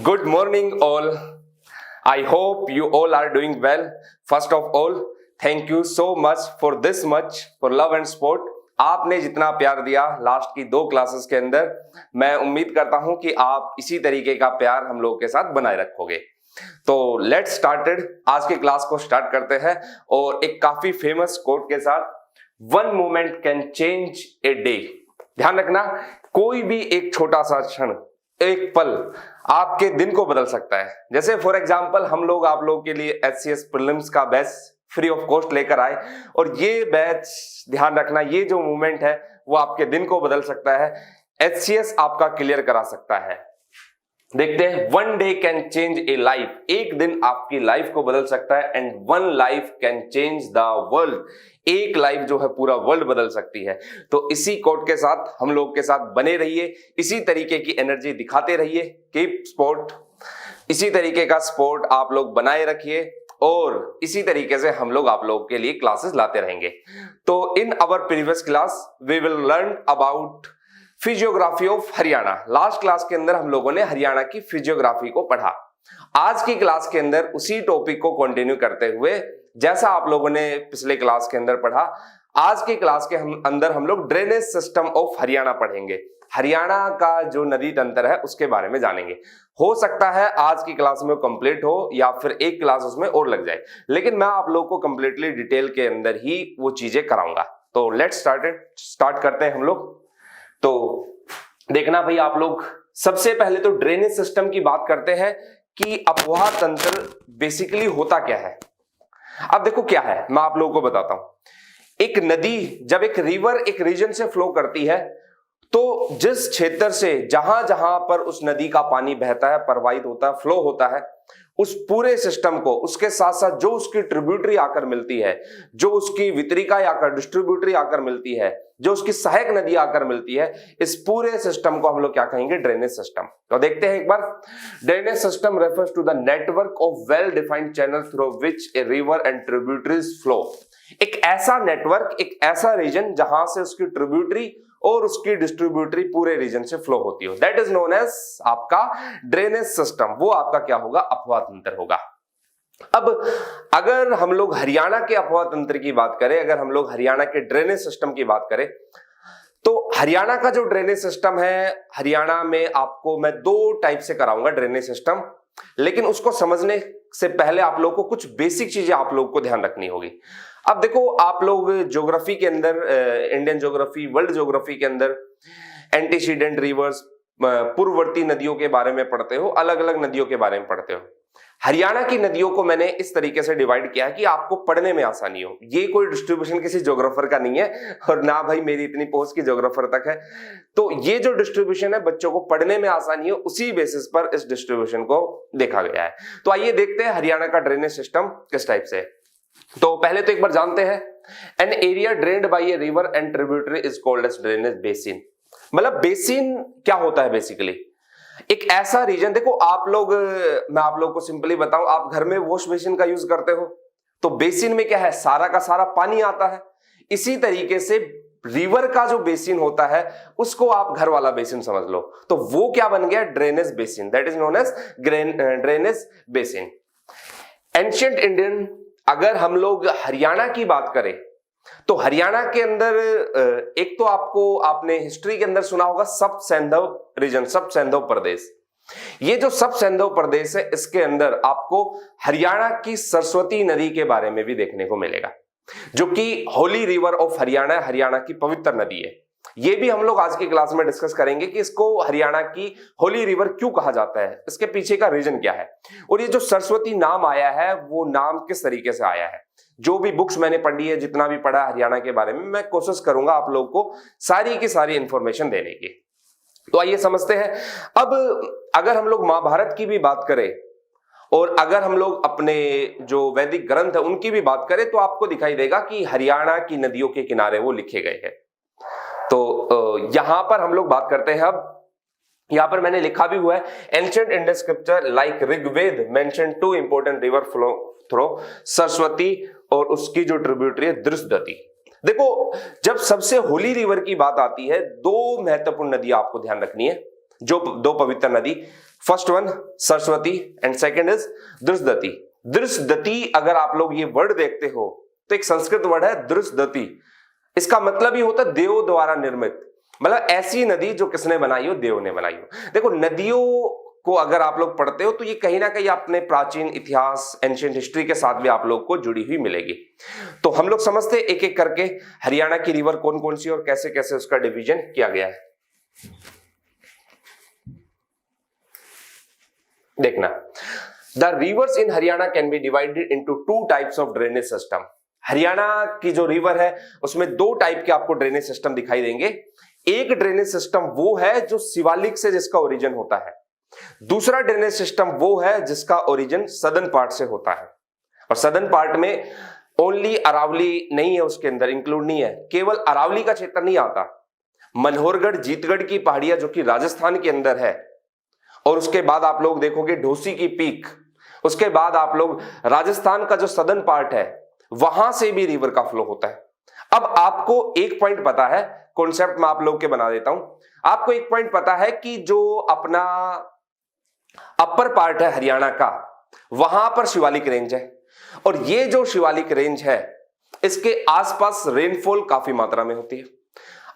Good morning, all. I hope you all are doing well. First of all, thank you so much for love and support. आपने जितना प्यार दिया last की 2 classes के अंदर, मैं उम्मीद करता हूं कि आप इसी तरीके का प्यार हम लोगों के साथ बनाए रखोगे। तो लेट्स स्टार्टेड, आज की क्लास को स्टार्ट करते हैं और एक काफी फेमस कोट के साथ, one moment can change a day. ध्यान रखना, कोई भी एक छोटा सा क्षण, एक पल आपके दिन को बदल सकता है। जैसे फॉर एग्जांपल हम लोग आप लोगों के लिए एचसीएस प्रीलिम्स का बैच फ्री ऑफ कॉस्ट लेकर आए और ये बैच, ध्यान रखना, ये जो मूवमेंट है वो आपके दिन को बदल सकता है, एचसीएस आपका क्लियर करा सकता है। देखते हैं, one day can change A life, एक दिन आपकी लाइफ को बदल सकता है। And one life can change the world, एक लाइफ जो है पूरा वर्ल्ड बदल सकती है। तो इसी कोट के साथ हम लोग के साथ बने रहिए, इसी तरीके की एनर्जी दिखाते रहिए, कीप स्पोर्ट, इसी तरीके का स्पोर्ट आप लोग बनाए रखिए और इसी तरीके से हम लोग आप लोगों के लिए क्लासेस लाते रहेंगे। तो in our previous class we will learn about physiography of Haryana. Last class के अंदर हम लोगों ने हरियाणा की फिजियोग्राफी को पढ़ा। आज की क्लास के अंदर उसी टॉपिक को कंटिन्यू करते हुए, जैसा आप लोगों ने पिछले क्लास के अंदर पढ़ा, आज की क्लास के अंदर हम लोग ड्रेनेज सिस्टम ऑफ हरियाणा पढ़ेंगे। हरियाणा का जो नदी तंत्र है उसके बारे में जानेंगे। हो सकता है आज की क्लास में कंप्लीट हो या फिर एक क्लास उसमें और लग जाए, लेकिन मैं आप लोग को कंप्लीटली डिटेल के अंदर ही वो चीजें कराऊंगा। तो लेट्स स्टार्ट करते हैं हम लोग। तो देखना भाई, आप लोग सबसे पहले तो ड्रेनेज सिस्टम की बात करते हैं कि अपवाह तंत्र बेसिकली होता क्या है। अब देखो क्या है, मैं आप लोगों को बताता हूं। एक नदी जब एक रिवर एक रीजन से फ्लो करती है, तो जिस क्षेत्र से जहां जहां पर उस नदी का पानी बहता है, प्रवाहित होता है, फ्लो होता है, उस पूरे सिस्टम को, उसके साथ साथ जो उसकी ट्रिब्यूटरी आकर मिलती है, जो उसकी वितरिका आकर डिस्ट्रीब्यूटरी आकर मिलती है, जो उसकी सहायक नदी आकर मिलती है, इस पूरे सिस्टम को हम लोग क्या कहेंगे, ड्रेनेज सिस्टम। तो देखते हैं एक बार। Drainage system refers to the network of well defined channel through which a river and tributaries flow. एक ऐसा नेटवर्क, एक ऐसा रीजन जहां से उसकी ट्रिब्यूटरी और उसकी डिस्ट्रीब्यूटरी पूरे रीजन से फ्लो होती हो, दैट इज नोन एज आपका ड्रेनेज सिस्टम। वो आपका क्या होगा, अपवाह तंत्र होगा। अब अगर हम लोग हरियाणा के अपवाह तंत्र की बात करें, अगर हम लोग हरियाणा के ड्रेनेज सिस्टम की बात करें, तो हरियाणा का जो ड्रेनेज सिस्टम है, हरियाणा में आपको मैं 2 टाइप से कराऊंगा ड्रेनेज सिस्टम, लेकिन उसको समझने से पहले आप लोग को कुछ बेसिक चीजें आप लोग को ध्यान रखनी होगी। अब देखो, आप लोग ज्योग्राफी के अंदर, इंडियन ज्योग्राफी, वर्ल्ड ज्योग्राफी के अंदर एंटीसीडेंट रिवर्स, पूर्ववर्ती नदियों के बारे में पढ़ते हो, अलग अलग नदियों के बारे में पढ़ते हो। हरियाणा की नदियों को मैंने इस तरीके से डिवाइड किया है कि आपको पढ़ने में आसानी हो। ये कोई डिस्ट्रीब्यूशन किसी ज्योग्राफर का नहीं है और ना भाई मेरी इतनी पहुंच की ज्योग्राफर तक है। तो ये जो डिस्ट्रीब्यूशन है, बच्चों को पढ़ने में आसानी हो, उसी बेसिस पर इस डिस्ट्रीब्यूशन को देखा गया है। तो आइए देखते हैं हरियाणा का ड्रेनेज सिस्टम किस टाइप से है। तो पहले तो एक बार जानते हैं, an area drained by a river and tributary is called as drainage basin. मतलब बेसिन क्या होता है, बेसिकली एक ऐसा रीजन। देखो आप लोग, मैं आप लोग को सिंपली बताऊं, आप घर में वॉश बेसिन का यूज करते हो, तो बेसिन में क्या है, सारा का सारा पानी आता है। इसी तरीके से रिवर का जो बेसिन होता है उसको आप घर वाला बेसिन समझ लो, तो वो क्या बन गया, drainage basin, that is known as drainage basin. Ancient Indian, अगर हम लोग हरियाणा की बात करें, तो हरियाणा के अंदर एक तो आपने हिस्ट्री के अंदर सुना होगा सब सैंधव रीजन, सब सैंधव प्रदेश। ये जो सब सैंधव प्रदेश है, इसके अंदर आपको हरियाणा की सरस्वती नदी के बारे में भी देखने को मिलेगा, जो कि होली रिवर ऑफ हरियाणा, हरियाणा की पवित्र नदी है। ये भी हम लोग आज की क्लास में डिस्कस करेंगे कि इसको हरियाणा की होली रिवर क्यों कहा जाता है, इसके पीछे का रीजन क्या है, और ये जो सरस्वती नाम आया है वो नाम किस तरीके से आया है। जो भी बुक्स मैंने पढ़ी है, जितना भी पढ़ा हरियाणा के बारे में, मैं कोशिश करूंगा आप लोग को सारी की सारी इंफॉर्मेशन देने की। तो आइए समझते हैं। अब अगर हम लोग महाभारत की भी बात करें और अगर हम लोग अपने जो वैदिक ग्रंथ है उनकी भी बात करें, तो आपको दिखाई देगा कि हरियाणा की नदियों के किनारे वो लिखे गए हैं। तो यहां पर हम लोग बात करते हैं। अब यहां पर मैंने लिखा भी हुआ है, ancient Indian scripture like Rigveda mention 2 important river flow through Saraswati और उसकी जो ट्रिब्यूटरी है दृष्टदती। देखो, जब सबसे होली रिवर की बात आती है, 2 महत्वपूर्ण नदियां आपको ध्यान रखनी है, जो 2 पवित्र नदी, first one Saraswati and second is Drishadvati. Drishadvati अगर आप लोग ये वर्ड देखते हो तो एक संस्कृत वर्ड है दृशदती, इसका मतलब ही होता है देव द्वारा निर्मित, मतलब ऐसी नदी जो किसने बनाई हो, देव ने बनाई हो। देखो नदियों को अगर आप लोग पढ़ते हो तो ये कहीं ना कहीं अपने प्राचीन इतिहास एंशिएंट हिस्ट्री के साथ भी आप लोग को जुड़ी हुई मिलेगी। तो हम लोग समझते एक एक करके हरियाणा की रिवर कौन कौन सी और कैसे कैसे उसका डिवीजन किया गया है। देखना, the reverse in Haryana can be divided into two types of drainage system. Haryana की जो रिवर है उसमें दो टाइप के आपको ड्रेनेज सिस्टम दिखाई देंगे। एक ड्रेनेज सिस्टम वो है जो शिवालिक से जिसका ओरिजिन होता है, दूसरा ड्रेनेज सिस्टम वो है जिसका ओरिजिन सदर्न पार्ट से होता है। और सदर्न पार्ट में ओनली अरावली नहीं है, उसके अंदर इंक्लूड नहीं है, केवल अरावली का क्षेत्र नहीं आता, मनोहरगढ़ जीतगढ़ की पहाड़ियां जो कि राजस्थान के अंदर है, और उसके बाद आप लोग देखोगे ढोसी की पीक, उसके बाद आप लोग राजस्थान का जो सदर्न पार्ट है वहां से भी रिवर का फ्लो होता है। अब आपको एक पॉइंट पता है, कॉन्सेप्ट में आप लोग के बना देता हूं, आपको एक पॉइंट पता है कि जो अपना अपर पार्ट है हरियाणा का, वहां पर शिवालिक रेंज है, और ये जो शिवालिक रेंज है इसके आसपास रेनफॉल काफी मात्रा में होती है।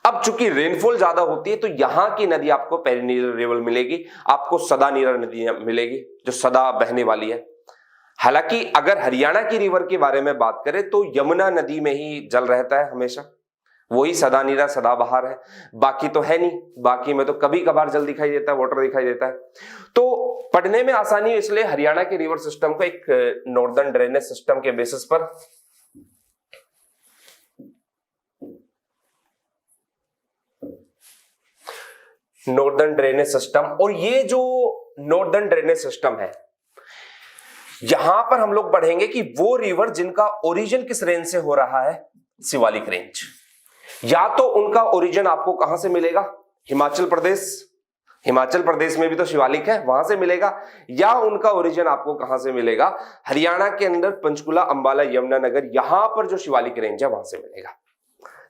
अब चूंकि रेनफॉल ज्यादा होती है तो यहां की नदी आपको पेरिनियल रिवर मिलेगी, आपको सदा नीरा नदी मिलेगी जो सदा बहने वाली है। हालांकि अगर हरियाणा की रिवर के बारे में बात करें तो यमुना नदी में ही जल रहता है हमेशा, वही सदा नीरा सदा बहार है, बाकी तो है नहीं, बाकी में तो कभी कभार जल दिखाई देता है, वाटर दिखाई देता है। तो पढ़ने में आसानी है, इसलिए हरियाणा के रिवर सिस्टम को एक नॉर्दर्न ड्रेनेज सिस्टम के बेसिस पर नॉर्दर्न ड्रेनेज सिस्टम, और ये जो नॉर्दर्न ड्रेनेज सिस्टम है यहां पर हम लोग पढ़ेंगे कि वो रिवर जिनका ओरिजिन किस रेंज से हो रहा है, शिवालिक रेंज। या तो उनका ओरिजिन आपको कहां से मिलेगा, हिमाचल प्रदेश, हिमाचल प्रदेश में भी तो शिवालिक है, वहां से मिलेगा, या उनका ओरिजिन आपको कहां से मिलेगा, हरियाणा के अंदर पंचकुला अंबाला यमुनानगर यहां पर जो शिवालिक रेंज है वहां से मिलेगा।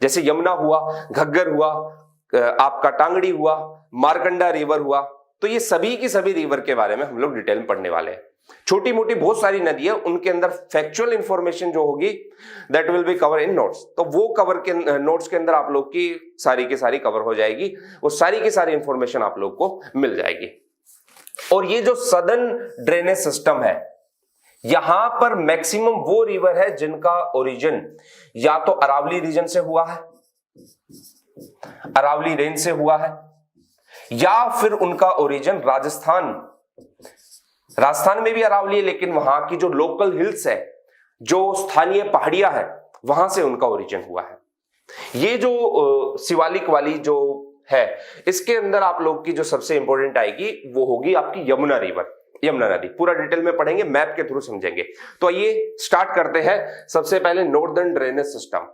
जैसे यमुना हुआ, घग्गर हुआ, आपका टांगड़ी हुआ, मारकंडा रिवर हुआ, तो ये सभी की सभी रिवर के बारे में हम लोग डिटेल में पढ़ने वाले हैं। छोटी मोटी बहुत सारी नदी है, उनके अंदर फैक्चुअल इंफॉर्मेशन जो होगी that will be cover in notes, तो वो कवर के नोट्स के अंदर आप लोग की सारी कवर हो जाएगी, वो सारी की सारी इंफॉर्मेशन आप लोग को मिल जाएगी। और ये जो सदर्न ड्रेनेज सिस्टम है यहां पर मैक्सिमम वो रिवर है जिनका ओरिजिन या तो अरावली रीजन से हुआ है, अरावली रेंज से हुआ है, या फिर उनका ओरिजिन राजस्थान में भी अरावली है लेकिन वहां की जो लोकल हिल्स है, जो स्थानीय पहाड़ियां है, वहां से उनका ओरिजिन हुआ है। ये जो शिवालिक वाली जो है इसके अंदर आप लोग की जो सबसे इंपॉर्टेंट आएगी वो होगी आपकी यमुना रिवर, यमुना नदी। पूरा डिटेल में पढ़ेंगे, मैप के थ्रू समझेंगे। तो ये स्टार्ट करते हैं सबसे पहले नॉर्दर्न ड्रेनेज सिस्टम।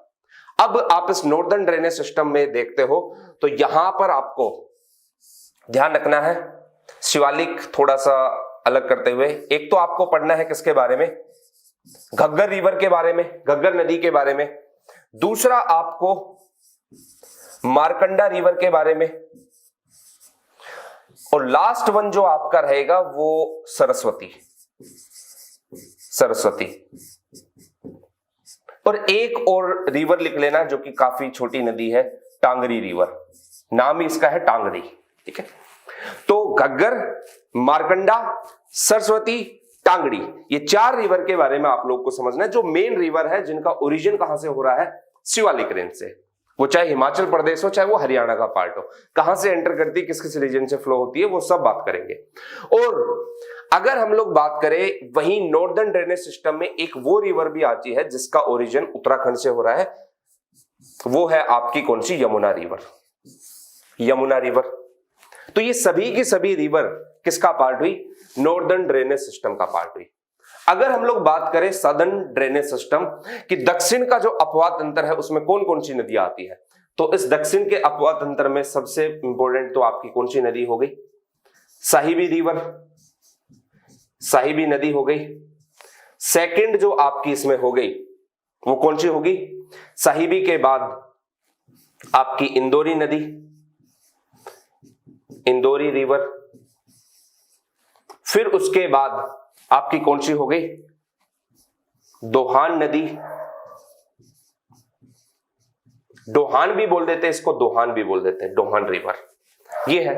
अब आप इस नॉर्दर्न ड्रेनेज सिस्टम में देखते हो तो यहां पर आपको ध्यान रखना है, शिवालिक थोड़ा सा अलग करते हुए, एक तो आपको पढ़ना है किसके बारे में, घग्गर रिवर के बारे में, घग्गर नदी के बारे में, दूसरा आपको मारकंडा रिवर के बारे में, और लास्ट वन जो आपका रहेगा वो सरस्वती। और एक और रिवर लिख लेना जो कि काफी छोटी नदी है, टांगरी रिवर, नाम ही इसका है टांगरी, ठीक है। तो घग्गर, मारकंडा, सरस्वती, टांगड़ी, ये चार रिवर के बारे में आप लोग को समझना है, जो मेन रिवर है जिनका ओरिजिन कहां से हो रहा है, शिवालिक रेंज से। वो चाहे हिमाचल प्रदेश हो चाहे वो हरियाणा का पार्ट हो, कहां से एंटर करती है, किस किस रीजन से फ्लो होती है, वो सब बात करेंगे। और अगर हम लोग बात करें वहीं नॉर्दर्न ड्रेनेज सिस्टम में एक वो रिवर भी आती है जिसका ओरिजिन उत्तराखंड से हो रहा है, वो है आपकी कौन सी, यमुना रिवर, यमुना रिवर। तो ये सभी की सभी रिवर किसका पार्ट हुई, नॉर्दर्न ड्रेनेज सिस्टम का पार्ट हुई। अगर हम लोग बात करें सदर्न ड्रेनेज सिस्टम कि दक्षिण का जो अपवाद तंत्र है उसमें कौन कौन सी नदियां आती है, तो इस दक्षिण के अपवाद तंत्र में सबसे इंपॉर्टेंट तो आपकी कौन सी नदी हो गई, साहिबी रिवर, साहिबी नदी हो गई। सेकंड जो आपकी इसमें हो गई वो कौन सी होगी, साहिबी के बाद आपकी इंदौरी नदी, इंदौरी रिवर, फिर उसके बाद आपकी कौन सी हो गई, दोहान नदी, डोहान भी बोल देते हैं इसको, दोहान भी बोल देते हैं, डोहान रिवर। ये है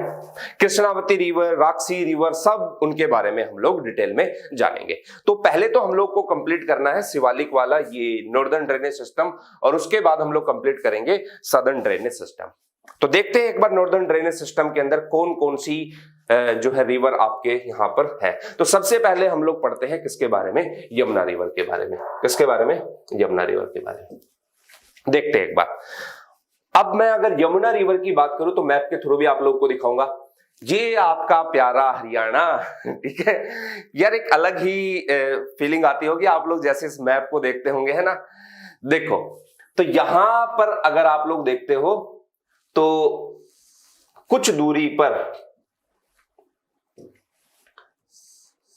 कृष्णावती रिवर, राक्षी रिवर, सब उनके बारे में हम लोग डिटेल में जानेंगे। तो पहले तो हम लोग को कंप्लीट करना है शिवालिक वाला ये नॉर्दर्न ड्रेनेज सिस्टम, और उसके बाद हम लोग कंप्लीट करेंगे सदर्न ड्रेनेज सिस्टम। तो देखते हैं एक बार नॉर्दर्न ड्रेनेज सिस्टम के अंदर कौन कौन सी जो है रिवर आपके यहाँ पर है। तो सबसे पहले हम लोग पढ़ते हैं किसके बारे में, यमुना रिवर के बारे में। किसके बारे में, यमुना रिवर के बारे में देखते हैं एक बार। अब मैं अगर यमुना रिवर की बात करूं तो मैप के थ्रू भी आप लोगों को दिखाऊंगा। ये आपका प्यारा हरियाणा, ठीक है यार, एक अलग ही फीलिंग आती होगी आप लोग जैसे इस मैप को देखते होंगे, है ना। देखो तो यहां पर अगर आप लोग देखते हो तो कुछ दूरी पर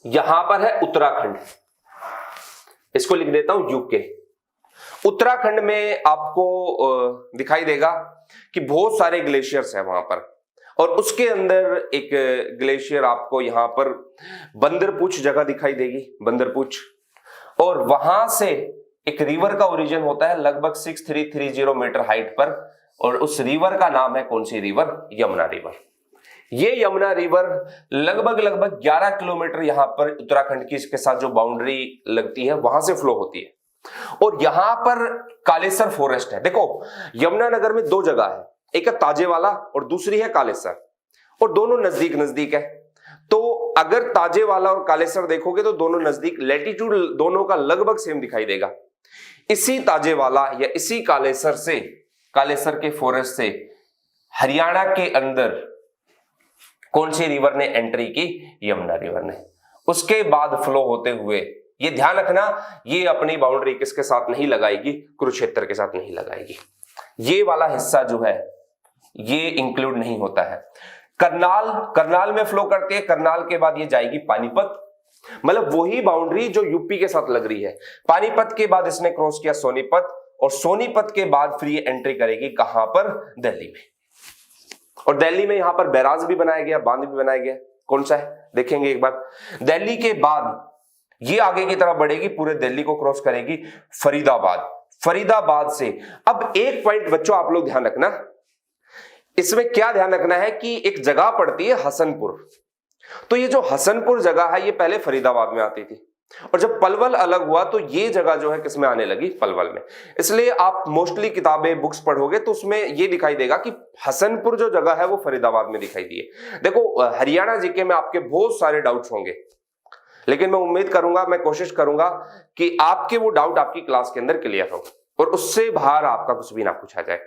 यहां पर है उत्तराखंड, इसको लिख देता हूं यूके। उत्तराखंड में आपको दिखाई देगा कि बहुत सारे ग्लेशियर्स है वहां पर, और उसके अंदर एक ग्लेशियर आपको यहां पर बंदरपूछ जगह दिखाई देगी, बंदरपूछ, और वहां से एक रिवर का ओरिजिन होता है लगभग 6330 मीटर हाइट पर, और उस रिवर का नाम है कौन सी रिवर, यमुना रिवर। ये यमुना रिवर लगभग 11 किलोमीटर यहां पर उत्तराखंड की इसके साथ जो बाउंड्री लगती है वहां से फ्लो होती है, और यहां पर कालेसर फॉरेस्ट है। देखो यमुनानगर में दो जगह है, एक है ताजेवाला और दूसरी है कालेसर, और दोनों नजदीक नजदीक है। तो अगर ताजेवाला और कालेसर देखोगे तो दोनों नजदीक, लैटिट्यूड दोनों का लगभग सेम दिखाई देगा। इसी ताजेवाला या इसी कालेसर से, कालेसर के फॉरेस्ट से हरियाणा के अंदर कौन सी रिवर ने एंट्री की, यमुना रिवर ने। उसके बाद फ्लो होते हुए, ये ध्यान रखना, ये अपनी बाउंड्री किसके साथ नहीं लगाएगी, कुरुक्षेत्र के साथ नहीं लगाएगी। ये वाला हिस्सा जो है ये इंक्लूड नहीं होता है। करनाल में फ्लो करती है, करनाल के बाद ये जाएगी पानीपत, मतलब वही बाउंड्री जो यूपी के साथ लग रही है। पानीपत के बाद इसने क्रॉस किया सोनीपत, और सोनीपत के बाद फिर ये एंट्री करेगी कहां पर, दिल्ली में। और दिल्ली में यहां पर बैराज भी बनाया गया, बांध भी बनाया गया, कौन सा है देखेंगे एक बार। दिल्ली के बाद ये आगे की तरफ बढ़ेगी, पूरे दिल्ली को क्रॉस करेगी फरीदाबाद, फरीदाबाद से। अब एक पॉइंट बच्चों आप लोग ध्यान रखना, इसमें क्या ध्यान रखना है कि एक जगह पड़ती है हसनपुर। तो ये जो हसनपुर जगह है ये पहले फरीदाबाद में आती थी, और जब पलवल अलग हुआ तो ये जगह जो है किसमें आने लगी, पलवल में। इसलिए आप मोस्टली किताबें बुक्स पढ़ोगे तो उसमें ये दिखाई देगा कि हसनपुर जो जगह है वो फरीदाबाद में दिखाई दी है। देखो हरियाणा जीके में आपके बहुत सारे डाउट्स होंगे, लेकिन मैं उम्मीद करूंगा, मैं कोशिश करूंगा कि आपके वो डाउट आपकी क्लास के अंदर क्लियर हो और उससे बाहर आपका कुछ भी ना पूछा जाए।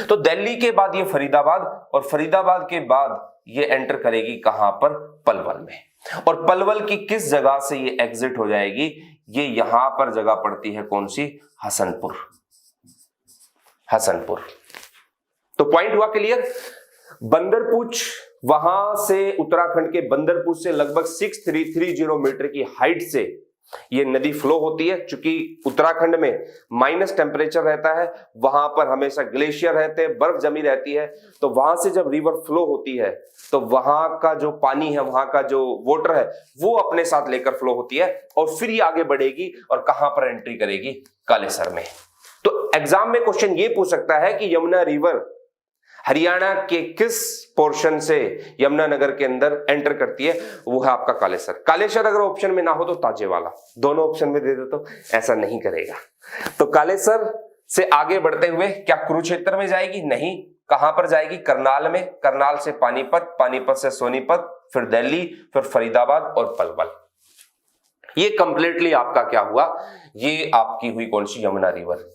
तो दिल्ली के बाद ये फरीदाबाद, और फरीदाबाद के बाद ये एंटर करेगी कहां पर, पलवल में। और पलवल की किस जगह से ये एग्जिट हो जाएगी, ये यहां पर जगह पड़ती है कौन सी, हसनपुर, हसनपुर। तो पॉइंट हुआ क्लियर। बंदरपूछ, वहां से उत्तराखंड के बंदरपूछ से लगभग 6330 मीटर की हाइट से ये नदी फ्लो होती है। चूंकि उत्तराखंड में माइनस टेम्परेचर रहता है, वहां पर हमेशा ग्लेशियर रहते हैं, बर्फ जमी रहती है, तो वहां से जब रिवर फ्लो होती है तो वहां का जो पानी है, वहां का जो वाटर है वो अपने साथ लेकर फ्लो होती है, और फिर ये आगे बढ़ेगी और कहां पर एंट्री करेगी, कालेसर में। तो एग्जाम में क्वेश्चन ये पूछ सकता है कि यमुना रिवर हरियाणा के किस पोर्शन से यमुनानगर के अंदर एंटर करती है, वो है आपका कालेसर। कालेसर अगर ऑप्शन में ना हो तो ताजेवाला, दोनों ऑप्शन में दे दे तो ऐसा नहीं करेगा। तो कालेसर से आगे बढ़ते हुए क्या कुरुक्षेत्र में जाएगी, नहीं, कहां पर जाएगी, करनाल में, करनाल से पानीपत, पानीपत से सोनीपत, फिर दिल्ली, फिर फरीदाबाद और पलवल। ये कंप्लीटली आपका क्या हुआ, ये आपकी हुई कौन सी, यमुना रिवर।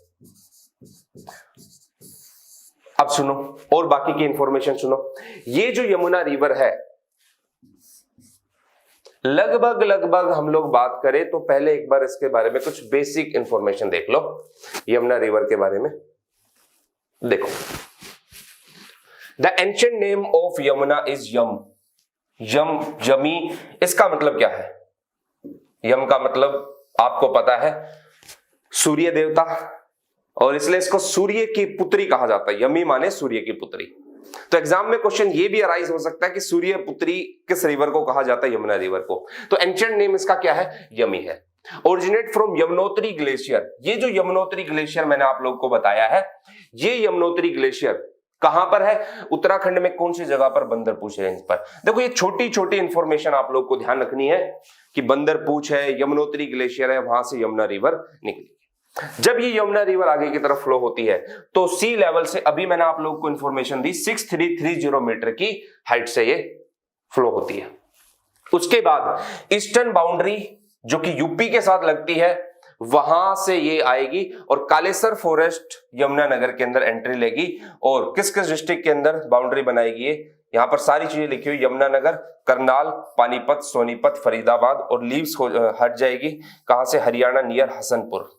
अब सुनो और बाकी की इंफॉर्मेशन सुनो। ये जो यमुना रिवर है, लगभग हम लोग बात करें तो पहले एक बार इसके बारे में कुछ बेसिक इंफॉर्मेशन देख लो यमुना रिवर के बारे में। देखो, the ancient name of Yamuna is Yam, Yam, Jami. इसका मतलब क्या है, यम का मतलब आपको पता है सूर्य देवता, और इसलिए इसको सूर्य की पुत्री कहा जाता है। यमी माने सूर्य की पुत्री। तो एग्जाम में क्वेश्चन ये भी अराइज हो सकता है कि सूर्यपुत्री किस रिवर को कहा जाता है? यमुना रिवर को। तो एंशिएंट नेम इसका क्या है? यमी है। Originate from Yamunotri glacier. ये जो यमुनोत्री ग्लेशियर मैंने आप लोग को बताया है, ये यमुनोत्री ग्लेशियर कहां पर है? उत्तराखंड में कौन सी जगह पर? बंदरपूछ रेंज पर। देखो ये छोटी छोटी इंफॉर्मेशन आप लोग को ध्यान रखनी है कि बंदरपूछ है, यमुनोत्री ग्लेशियर है, वहां से यमुना रिवर निकली। जब ये यमुना रिवर आगे की तरफ फ्लो होती है तो सी लेवल से, अभी मैंने आप लोग को इंफॉर्मेशन दी, 6330 मीटर की हाइट से ये फ्लो होती है। उसके बाद ईस्टर्न बाउंड्री जो कि यूपी के साथ लगती है, वहां से ये आएगी और कालेसर फॉरेस्ट यमुनानगर के अंदर एंट्री लेगी। और किस किस डिस्ट्रिक्ट के अंदर बाउंड्री बनाएगी ये? यहां पर सारी चीजें लिखी हुई, यमुनानगर, करनाल, पानीपत, सोनीपत, फरीदाबाद, और लीव्स हट जाएगी कहां से? हरियाणा नियर हसनपुर।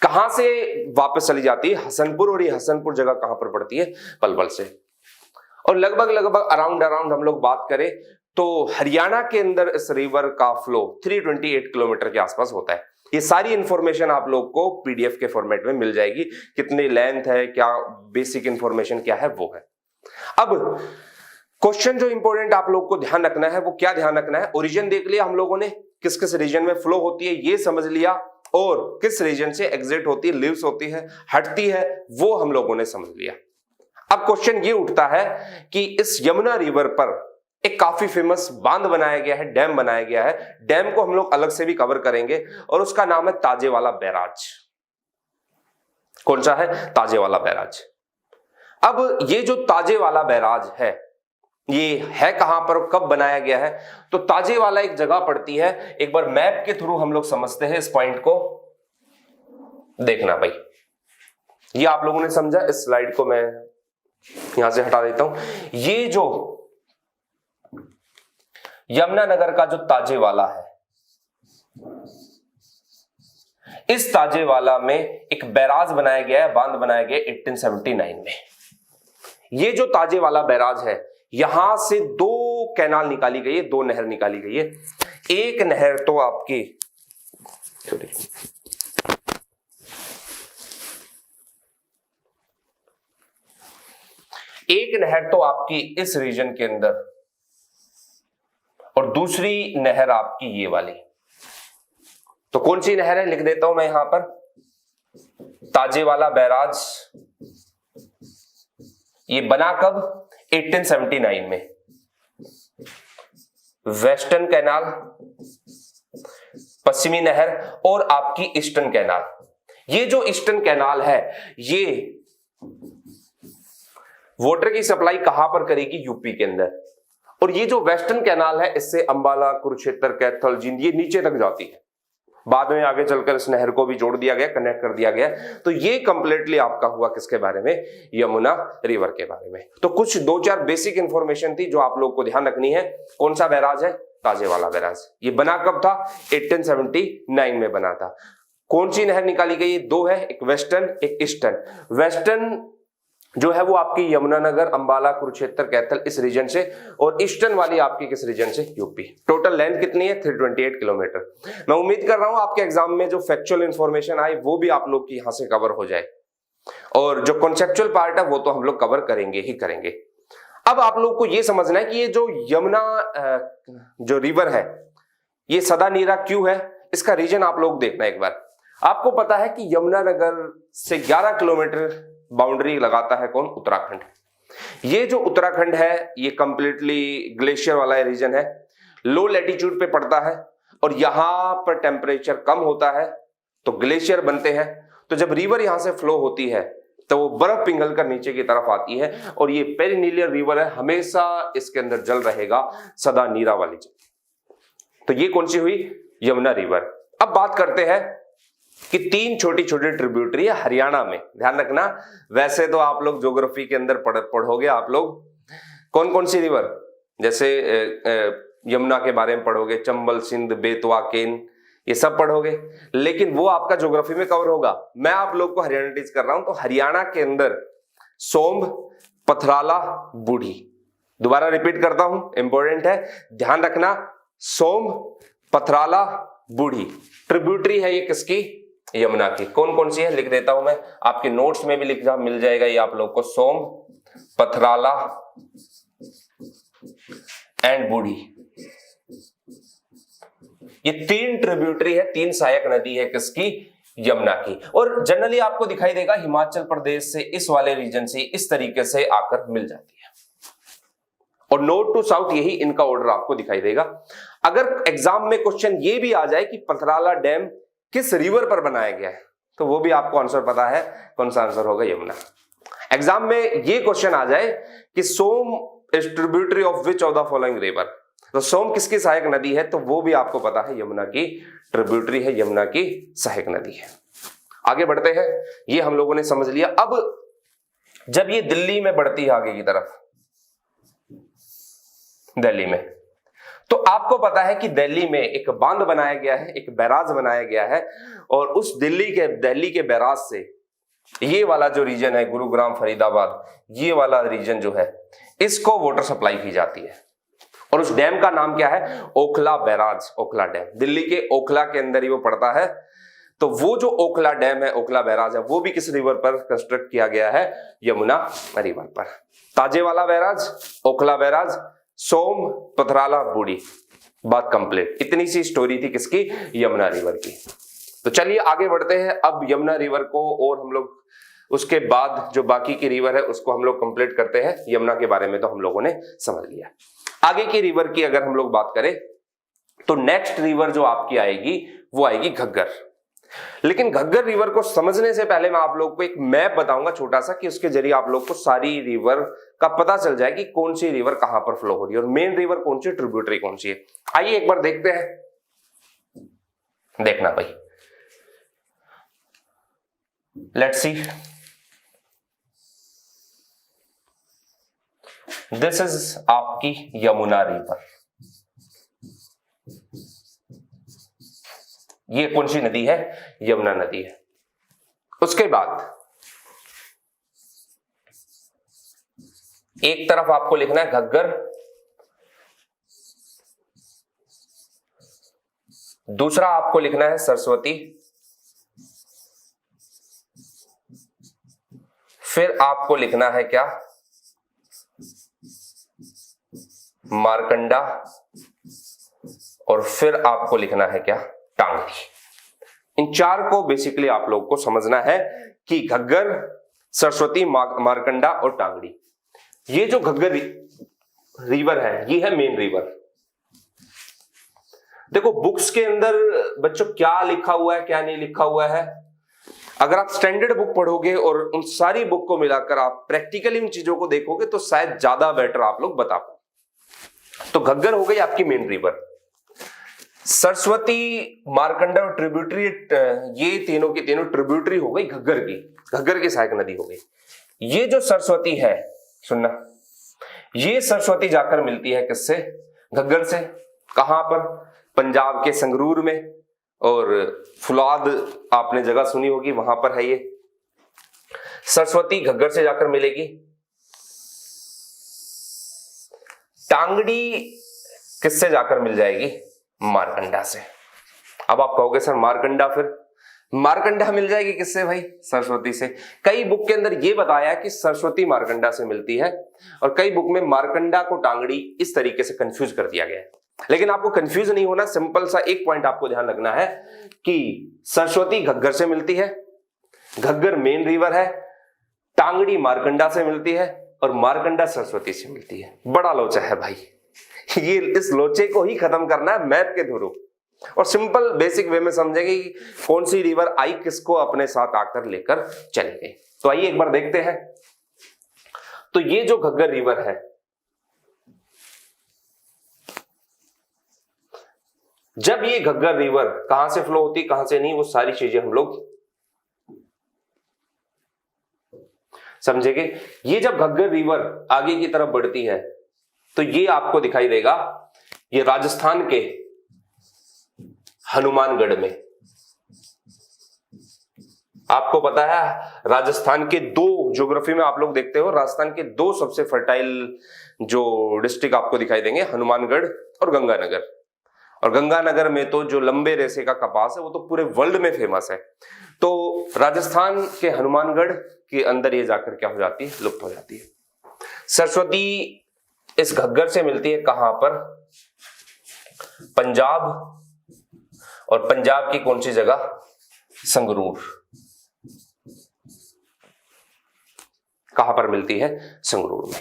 कहां से वापस चली जाती है? हसनपुर। और ये हसनपुर जगह कहां पर पड़ती है? पलवल से। और लगभग अराउंड हम लोग बात करें तो हरियाणा के अंदर इस रिवर का फ्लो 328 किलोमीटर के आसपास होता है। ये सारी इंफॉर्मेशन आप लोग को पीडीएफ के फॉर्मेट में मिल जाएगी, कितनी लेंथ है, क्या बेसिक इंफॉर्मेशन क्या है वो है। अब क्वेश्चन जो इंपॉर्टेंट आप लोग को ध्यान रखना है वो क्या ध्यान रखना है? ओरिजिन देख लिया हम लोगों ने, किस किस रीजन में फ्लो होती है ये समझ लिया, और किस रीजन से एग्जिट होती है, लीव्स होती है, हटती है, वो हम लोगों ने समझ लिया। अब क्वेश्चन ये उठता है कि इस यमुना रिवर पर एक काफी फेमस बांध बनाया गया है, डैम बनाया गया है। डैम को हम लोग अलग से भी कवर करेंगे और उसका नाम है ताजेवाला बैराज। कौन सा है? ताजेवाला बैराज। अब ये जो ताजेवाला बैराज है ये है कहां पर, कब बनाया गया है? तो ताजेवाला एक जगह पड़ती है, एक बार मैप के थ्रू हम लोग समझते हैं इस पॉइंट को। देखना भाई, ये आप लोगों ने समझा, इस स्लाइड को मैं यहां से हटा देता हूं। ये जो यमुनानगर का जो ताजेवाला है, इस ताजेवाला में एक बैराज बनाया गया है, बांध बनाया गया 1879 में। ये जो ताजेवाला बैराज है, यहां से दो कैनाल निकाली गई है, दो नहर निकाली गई है। एक नहर तो आपकी इस रीजन के अंदर, और दूसरी नहर आपकी ये वाली। तो कौन सी नहर है लिख देता हूं मैं यहां पर। ताजेवाला बैराज ये बना कब? 1879 में। वेस्टर्न कैनाल, पश्चिमी नहर, और आपकी ईस्टर्न कैनाल। ये जो ईस्टर्न कैनाल है ये वाटर की सप्लाई कहां पर करेगी? यूपी के अंदर। और ये जो वेस्टर्न कैनाल है इससे अंबाला, कुरुक्षेत्र, कैथल, जींद ये नीचे तक जाती है। बाद में आगे चलकर इस नहर को भी जोड़ दिया गया, कनेक्ट कर दिया गया। तो ये कंप्लीटली आपका हुआ किसके बारे में? यमुना रिवर के बारे में। तो कुछ दो चार बेसिक इंफॉर्मेशन थी जो आप लोग को ध्यान रखनी है। कौन सा बैराज है? ताजेवाला बैराज। ये बना कब था? 1879 में बना था। कौन सी नहर निकाली गई? दो है, एक वेस्टर्न एक ईस्टर्न। वेस्टर्न जो है वो आपकी यमुनानगर, अंबाला, कुरुक्षेत्र, कैथल इस रीजन से, और ईस्टर्न वाली आपकी किस रीजन से? यूपी। टोटल लेंथ कितनी है? 328 किलोमीटर। मैं उम्मीद कर रहा हूं आपके एग्जाम में जो फैक्चुअल इंफॉर्मेशन आए वो भी आप लोग की यहां से कवर हो जाए, और जो कॉन्सेप्चुअल पार्ट है वो तो हम लोग कवर करेंगे ही करेंगे। अब आप लोग को ये समझना है कि ये जो यमुना जो रिवर है ये सदा नीरा क्यों है? इसका रीजन आप लोग देखना एक बार। आपको पता है कि यमुनानगर से 11 किलोमीटर बाउंड्री लगाता है कौन? उत्तराखंड। ये जो उत्तराखंड है ये कंप्लीटली ग्लेशियर वाला रीजन है, लो लैटिट्यूड पे पड़ता है, और यहां पर टेम्परेचर कम होता है तो ग्लेशियर बनते हैं। तो जब रिवर यहां से फ्लो होती है तो वो बर्फ पिघल कर नीचे की तरफ आती है, और ये पेरिनीलियर रिवर है, हमेशा इसके अंदर जल रहेगा, सदा नीरा वाली जल। तो ये कौन सी हुई? यमुना रिवर। अब बात करते हैं कि तीन छोटी छोटी ट्रिब्यूटरी है हरियाणा में। ध्यान रखना, वैसे तो आप लोग ज्योग्राफी के अंदर पढ़ोगे आप लोग कौन कौन सी रिवर, जैसे यमुना के बारे में पढ़ोगे, चंबल, सिंध, बेतवा, केन, ये सब पढ़ोगे, लेकिन वो आपका ज्योग्राफी में कवर होगा। मैं आप लोग को हरियाणा टीच कर रहा हूं। तो हरियाणा के अंदर सोम्ब, पथराला, बूढ़ी। दोबारा रिपीट करता हूं, इंपॉर्टेंट है, ध्यान रखना। सोम्ब, पथराला, बूढ़ी ट्रिब्यूटरी है ये किसकी? यमुना की। कौन कौन सी है लिख देता हूं मैं, आपके नोट्स में भी लिखा मिल जाएगा ये आप लोग को। सोम्ब, पथराला एंड बूढ़ी। ये 3 ट्रिब्यूटरी है, 3 सहायक नदी है किसकी? यमुना की। और जनरली आपको दिखाई देगा हिमाचल प्रदेश से, इस वाले रीजन से इस तरीके से आकर मिल जाती है, और नॉर्थ टू साउथ यही इनका ऑर्डर आपको दिखाई देगा। अगर एग्जाम में क्वेश्चन ये भी आ जाए कि पथराला डैम किस रिवर पर बनाया गया है, तो वो भी आपको आंसर पता है, कौन सा आंसर होगा? यमुना। एग्जाम में ये क्वेश्चन आ जाए कि Som is tributary of which of the following river, तो सोम किसकी सहायक नदी है, तो वो भी आपको पता है यमुना की ट्रिब्यूटरी है, यमुना की सहायक नदी है। आगे बढ़ते हैं, ये हम लोगों ने समझ लिया। अब जब ये दिल्ली में बढ़ती है आगे की तरफ, दिल्ली में, तो आपको पता है कि दिल्ली में एक बांध बनाया गया है, एक बैराज बनाया गया है, और उस दिल्ली के बैराज से ये वाला जो रीजन है, गुरुग्राम, फरीदाबाद, ये वाला रीजन जो है, इसको वाटर सप्लाई की जाती है। और उस डैम का नाम क्या है? Okhla barrage, Okhla dam. दिल्ली के ओखला के अंदर ही वो पड़ता है। तो वो जो ओखला डैम है, ओखला बैराज है, वो भी किस रिवर पर कंस्ट्रक्ट किया गया है? यमुना रिवर पर। ताजेवाला बैराज, ओखला बैराज, सोम, पथराला, बूढ़ी। बात कंप्लीट। इतनी सी स्टोरी थी किसकी? यमुना रिवर की। तो चलिए आगे बढ़ते हैं। अब यमुना रिवर को और हम लोग उसके बाद जो बाकी की रिवर है उसको हम लोग कंप्लीट करते हैं। यमुना के बारे में तो हम लोगों ने समझ लिया। आगे की रिवर की अगर हम लोग बात करें तो नेक्स्ट रिवर जो आपकी आएगी वो आएगी घग्गर। लेकिन घग्गर रिवर को समझने से पहले मैं आप लोग को एक मैप बताऊंगा छोटा सा, कि उसके जरिए आप लोग को सारी रिवर का पता चल जाए कि कौन सी रिवर कहां पर फ्लो हो रही है और मेन रिवर कौन सी, ट्रिब्यूटरी कौन सी है। आइए एक बार देखते हैं, देखना भाई, लेट्स सी। दिस इज आपकी यमुना रिवर। ये कौन सी नदी है? यमुना नदी है। उसके बाद एक तरफ आपको लिखना है घग्गर, दूसरा आपको लिखना है सरस्वती, फिर आपको लिखना है क्या? मारकंडा, और फिर आपको लिखना है क्या? टांगड़ी। इन चार को बेसिकली आप लोग को समझना है कि घग्गर, सरस्वती, मारकंडा और टांगड़ी। ये जो घग्गर रिवर है ये है मेन रिवर। देखो बुक्स के अंदर बच्चों क्या लिखा हुआ है क्या नहीं लिखा हुआ है, अगर आप स्टैंडर्ड बुक पढ़ोगे और उन सारी बुक को मिलाकर आप प्रैक्टिकली उन चीजों को देखोगे तो शायद ज्यादा बेटर आप लोग बता पाओ। तो घग्गर हो गई आपकी मेन रिवर। सरस्वती, मारकंडा और ट्रिब्यूटरी, ये तीनों की तीनों ट्रिब्यूटरी हो गई घग्गर की, घग्गर की सहायक नदी हो गई। ये जो सरस्वती है, सुनना, ये सरस्वती जाकर मिलती है किससे? घग्गर से। कहां पर? पंजाब के संगरूर में, और फुलाद आपने जगह सुनी होगी, वहां पर है ये। सरस्वती घग्गर से जाकर मिलेगी। टांगड़ी किससे जाकर मिल जाएगी? मारकंडा से। अब आप कहोगे सर मारकंडा, फिर मारकंडा मिल जाएगी किससे भाई? सरस्वती से। कई बुक के अंदर ये बताया कि सरस्वती मारकंडा से मिलती है, और कई बुक में मारकंडा को टांगड़ी इस तरीके से कंफ्यूज कर दिया गया है। लेकिन आपको कंफ्यूज नहीं होना, सिंपल सा एक पॉइंट आपको ध्यान रखना है कि सरस्वती घग्गर से मिलती है, घग्गर मेन रिवर है, टांगड़ी मारकंडा से मिलती है, और मारकंडा सरस्वती से मिलती है। बड़ा लोचा है भाई, ये इस लोचे को ही खत्म करना है मैप के थ्रू, और सिंपल बेसिक वे में समझेंगे कि कौन सी रिवर आई किसको अपने साथ आकर लेकर चली गई। तो आइए एक बार देखते हैं। तो ये जो घग्गर रिवर है, जब ये घग्गर रिवर कहां से फ्लो होती कहां से नहीं, वो सारी चीजें हम लोग समझेंगे। ये जब घग्गर रिवर आगे की तरफ बढ़ती है तो ये आपको दिखाई देगा, ये राजस्थान के हनुमानगढ़ में। आपको पता है राजस्थान के दो, ज्योग्राफी में आप लोग देखते हो, राजस्थान के दो सबसे फर्टाइल जो डिस्ट्रिक्ट आपको दिखाई देंगे, हनुमानगढ़ और गंगानगर। और गंगानगर में तो जो लंबे रेशे का कपास है वो तो पूरे वर्ल्ड में फेमस है। तो राजस्थान के हनुमानगढ़ के अंदर ये जाकर क्या हो जाती है? लुप्त हो जाती है। सरस्वती इस घग्गर से मिलती है कहां पर? पंजाब, और पंजाब की कौन सी जगह? संगरूर। कहां पर मिलती है? संगरूर में।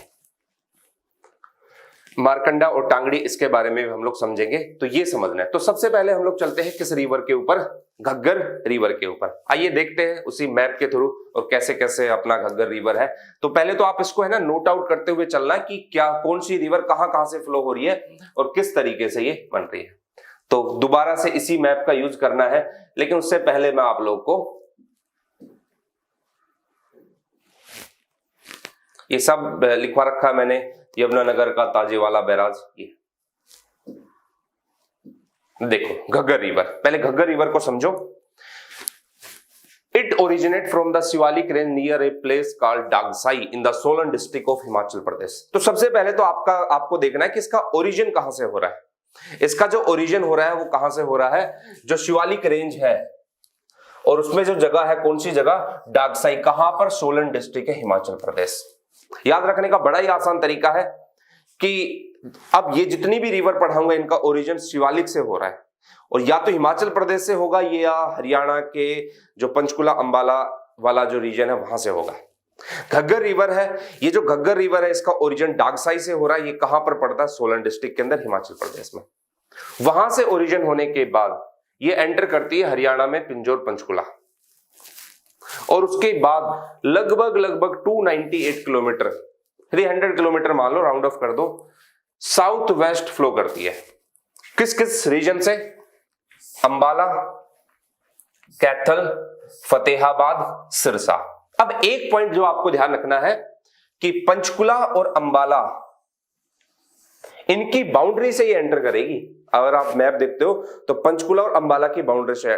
मारकंडा और टांगड़ी, इसके बारे में भी हम लोग समझेंगे, तो ये समझना है। तो सबसे पहले हम लोग चलते हैं किस रिवर के ऊपर? घग्गर रिवर के ऊपर। आइए देखते हैं उसी मैप के थ्रू और कैसे कैसे अपना घग्गर रिवर है। तो पहले तो आप इसको है ना नोट आउट करते हुए चलना कि क्या कौन सी रिवर कहां कहां से फ्लो हो रही है और किस तरीके से ये बन रही है। तो दोबारा से इसी मैप का यूज करना है, लेकिन उससे पहले मैं आप लोग को ये सब लिखवा रखा मैंने, यमुनानगर का ताजेवाला बैराज। ये देखो घग्गर रिवर, पहले घग्गर रिवर को समझो। It originate from the Shivalik range near a place called Dagshai in the Solan district of Himachal Pradesh. तो सबसे पहले तो आपको देखना है कि इसका ओरिजिन कहां से हो रहा है। इसका जो ओरिजिन हो रहा है वो कहां से हो रहा है? जो शिवालिक रेंज है, और उसमें जो जगह है, कौन सी जगह? डागसाई। कहां पर? सोलन डिस्ट्रिक्ट है, हिमाचल प्रदेश। याद रखने का बड़ा ही आसान तरीका है कि अब ये जितनी भी रिवर पढ़ाऊंगा इनका ओरिजिन शिवालिक से हो रहा है, और या तो हिमाचल प्रदेश से होगा या हरियाणा के जो पंचकुला अंबाला वाला जो रीजन है वहां से होगा। घग्गर रिवर है, ये जो घग्गर रिवर है इसका ओरिजिन डागसाई से हो रहा है। ये कहां पर पड़ता है? सोलन डिस्ट्रिक्ट के अंदर, हिमाचल प्रदेश में। वहां से ओरिजिन होने के बाद ये एंटर करती है हरियाणा में पिंजौर पंचकुला, और उसके बाद लगभग 298 किलोमीटर, 300 किलोमीटर मान लो, राउंड ऑफ कर दो, साउथ वेस्ट फ्लो करती है। किस किस रीजन से? अंबाला, कैथल, फतेहाबाद, सिरसा। अब एक पॉइंट जो आपको ध्यान रखना है कि पंचकुला और अंबाला इनकी बाउंड्री से ये एंटर करेगी। अगर आप मैप देखते हो तो पंचकुला और अंबाला की बाउंड्री से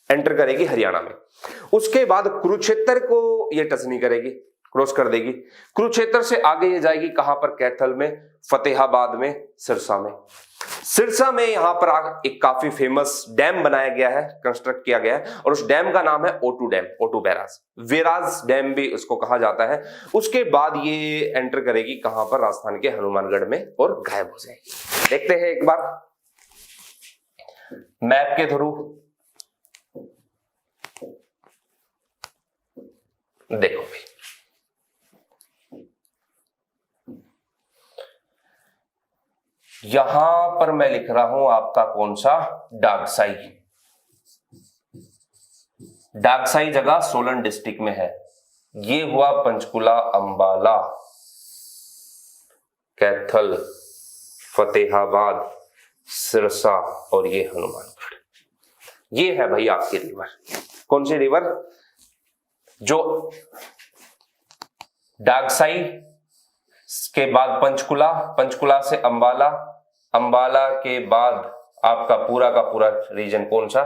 एंटर करेगी हरियाणा में। उसके बाद कुरुक्षेत्र को ये टच नहीं करेगी, क्रॉस कर देगी। कुरुक्षेत्र से आगे ये जाएगी कहां पर? कैथल में, फतेहाबाद में, सिरसा में। सिरसा में यहां पर एक काफी फेमस डैम बनाया गया है, कंस्ट्रक्ट किया गया है, और उस डैम का नाम है O2 dam, O2 barrage, वेराज dam भी उसको कहा जाता है। उसके बाद ये एंटर करेगी कहां पर? राजस्थान के हनुमानगढ़ में, और गायब हो जाएगी। देखते हैं एक बार मैप के थ्रू। देखो भाई, यहां पर मैं लिख रहा हूं आपका कौन सा? डागसाई। डागसाई जगह सोलन डिस्ट्रिक्ट में है। ये हुआ पंचकुला, अंबाला, कैथल, फतेहाबाद, सिरसा, और ये हनुमानगढ़। ये है भाई आपकी रिवर। कौन सी रिवर? जो डागसाई के बाद पंचकुला, पंचकुला से अंबाला, अंबाला के बाद आपका पूरा का पूरा रीजन कौन सा?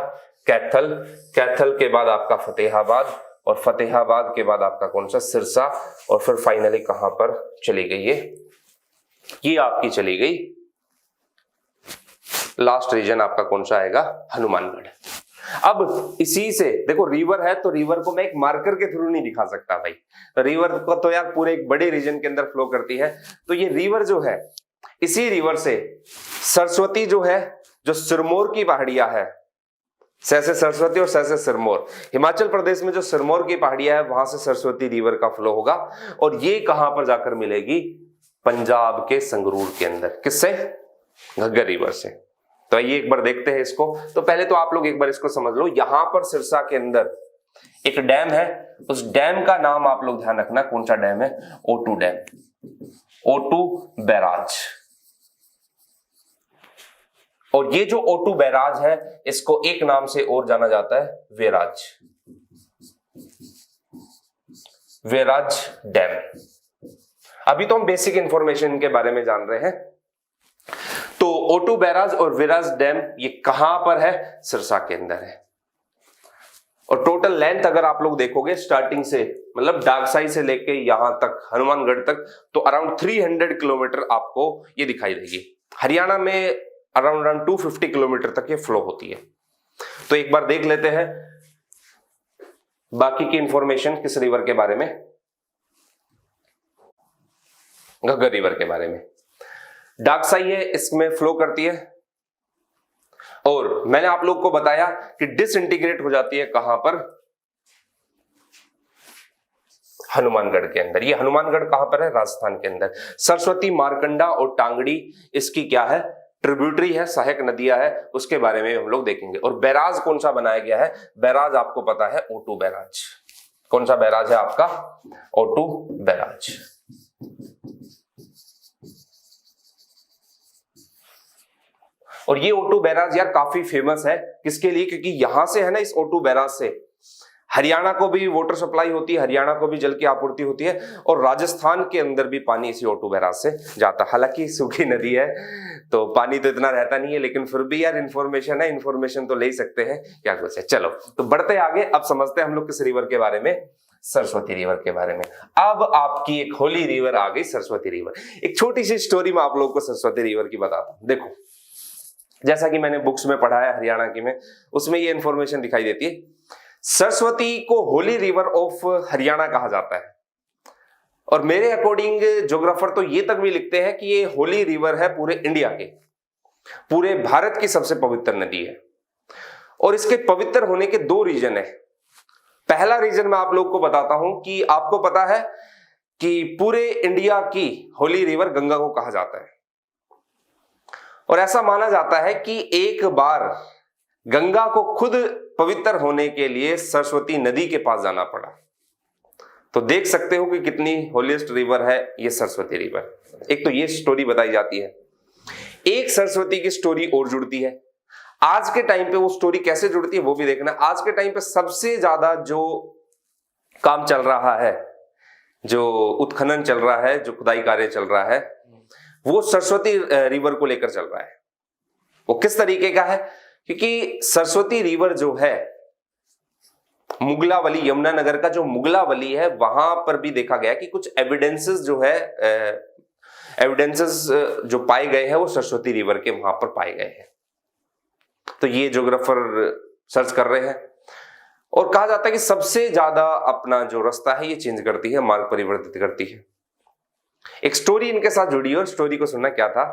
कैथल, कैथल के बाद आपका फतेहाबाद, और फतेहाबाद के बाद आपका कौन सा? सिरसा, और फिर फाइनली कहां पर चली गई? ये आपकी चली गई लास्ट रीजन आपका कौन सा आएगा? हनुमानगढ़। अब इसी से देखो, रिवर है तो रिवर को मैं एक मार्कर के थ्रू नहीं दिखा सकता भाई। रिवर को तो यार पूरे एक बड़े रीजन के अंदर फ्लो करती है। तो ये रिवर जो है, इसी रिवर से सरस्वती जो है, जो सिरमौर की पहाड़ियां है, सैसे सरस्वती और सैसे सिरमौर, हिमाचल प्रदेश में जो सिरमौर की पहाड़ियां है वहां से सरस्वती रिवर का फ्लो होगा, और ये कहां पर जाकर मिलेगी? पंजाब के संगरूर के अंदर। किससे? घग्गर रिवर से। तो ये एक बार देखते हैं इसको। तो पहले तो आप लोग एक बार इसको समझ लो। यहां पर सिरसा के अंदर एक डैम है, उस डैम का नाम आप लोग ध्यान रखना, कौन सा डैम है? O2 dam, O2 barrage. और ये जो O2 बैराज है इसको एक नाम से और जाना जाता है, वेराज, वेराज डैम। अभी तो हम बेसिक इंफॉर्मेशन के बारे में जान रहे हैं। तो O2 बैराज और वेराज डैम ये कहां पर है? सिरसा के अंदर है। और टोटल लेंथ अगर आप लोग देखोगे स्टार्टिंग से, मतलब डागसाई से लेके यहां तक हनुमानगढ़ तक, तो अराउंड 300 किलोमीटर आपको ये दिखाई देगी। हरियाणा में अराउंड 250 किलोमीटर तक ये फ्लो होती है। तो एक बार देख लेते हैं बाकी की इंफॉर्मेशन किस रिवर के बारे में। घग्गर रिवर के बारे में। डाकसाई है, इसमें फ्लो करती है और मैंने आप लोग को बताया कि डिसइंटीग्रेट हो जाती है कहां पर, हनुमानगढ़ के अंदर। ये हनुमानगढ़ कहां पर है, राजस्थान के अंदर। सरस्वती, मारकंडा और टांगड़ी इसकी क्या है, ट्रिब्यूटरी है, सहायक नदियां है, उसके बारे में हम लोग देखेंगे। और बैराज कौन सा बनाया गया है, बैराज आपको पता है O2 बैराज। कौन सा बैराज है आपका, O2 बैराज। और ये O2 बैराज यार काफी फेमस है, किसके लिए, क्योंकि यहां से है ना, इस O2 बैराज से हरियाणा को भी वाटर सप्लाई होती है, हरियाणा को भी जल की आपूर्ति होती है, और राजस्थान के अंदर भी पानी इसी O2 बैराज से जाता है। हालांकि सूखी नदी है तो पानी तो इतना रहता नहीं है, लेकिन फिर भी यार इन्फॉर्मेशन है, इन्फॉर्मेशन तो ले ही सकते हैं, क्या कुछ है। चलो तो बढ़ते आगे, अब समझते हैं हम लोग किस रिवर के बारे में, सरस्वती रिवर के बारे में। अब आपकी एक होली रिवर आ गई, सरस्वती रिवर। एक छोटी सी स्टोरी मैं आप लोगों को सरस्वती रिवर की बताता हूं। देखो, जैसा कि मैंने बुक्स में पढ़ा है हरियाणा की में, उसमें ये इंफॉर्मेशन दिखाई देती है, सरस्वती को होली रिवर ऑफ हरियाणा कहा जाता है। और मेरे अकॉर्डिंग ज्योग्राफर तो ये तक भी लिखते हैं कि ये होली रिवर है पूरे इंडिया के, पूरे भारत की सबसे पवित्र नदी है। और इसके पवित्र होने के दो रीजन है। पहला रीजन मैं आप लोग को बताता हूं कि आपको पता है कि पूरे इंडिया की होली रिवर गंगा को कहा जाता है, और ऐसा माना जाता है कि एक बार गंगा को खुद पवित्र होने के लिए सरस्वती नदी के पास जाना पड़ा। तो देख सकते हो कि कितनी होलीस्ट रिवर है ये सरस्वती रिवर। एक तो ये स्टोरी बताई जाती है। एक सरस्वती की स्टोरी और जुड़ती है। आज के टाइम पे वो स्टोरी कैसे जुड़ती है वो भी देखना। आज के टाइम पे सबसे ज्यादा जो काम चल रहा है, जो उत्खनन चल रहा है, जो खुदाई कार्य चल रहा है, वो सरस्वती रिवर को लेकर चल रहा है। वो किस तरीके का है, क्योंकि सरस्वती रिवर जो है, मुगलावली, यमुनानगर का जो मुगलावली है, वहां पर भी देखा गया कि कुछ एविडेंसेस जो है, एविडेंसेस जो पाए गए हैं वो सरस्वती रिवर के वहां पर पाए गए हैं। तो ये ज्योग्राफर सर्च कर रहे हैं, और कहा जाता है कि सबसे ज्यादा अपना जो रास्ता है ये चेंज करती है, मार्ग परिवर्तित करती है। एक स्टोरी इनके साथ जुड़ी है, और स्टोरी को सुनना क्या था।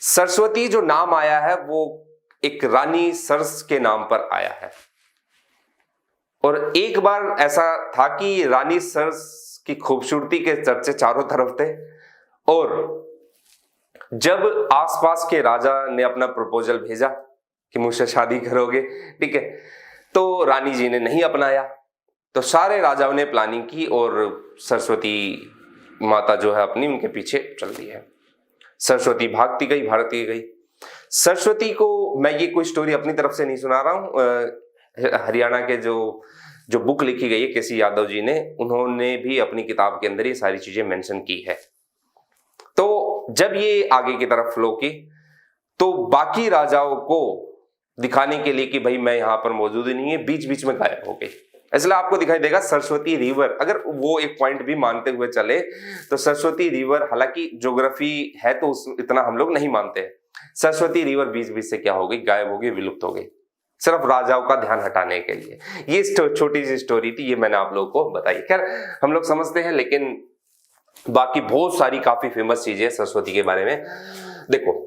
सरस्वती जो नाम आया है वो एक रानी सरस के नाम पर आया है। और एक बार ऐसा था कि रानी सरस की खूबसूरती के चर्चे चारों तरफ थे, और जब आसपास के राजा ने अपना प्रपोजल भेजा कि मुझसे शादी करोगे, ठीक है, तो रानी जी ने नहीं अपनाया। तो सारे राजाओं ने प्लानिंग की और सरस्वती माता जो है अपनी उनके पीछे चल दी है। सरस्वती भागती गई, भागती गई। सरस्वती को मैं ये कोई स्टोरी अपनी तरफ से नहीं सुना रहा हूं, हरियाणा के जो बुक लिखी गई है केसी यादव जी ने, उन्होंने भी अपनी किताब के अंदर ये सारी चीजें मेंशन की है। तो जब ये आगे की तरफ फ्लो की, तो बाकी राजाओं को दिखाने के लिए कि भाई मैं यहां पर मौजूद नहीं है, बीच बीच में गायब हो गई। इसलिए आपको दिखाई देगा सरस्वती रिवर, अगर वो एक पॉइंट भी मानते हुए चले तो सरस्वती रिवर, हालांकि ज्योग्राफी है तो इतना हम लोग नहीं मानते हैं, सरस्वती रिवर बीच बीच से क्या हो गई, गायब हो गई, विलुप्त हो गई, सिर्फ राजाओं का ध्यान हटाने के लिए। ये छोटी सी स्टोरी थी, ये मैंने आप लोगों को बताई। खैर हम लोग समझते हैं, लेकिन बाकी बहुत सारी काफी फेमस चीजें सरस्वती के बारे में। देखो,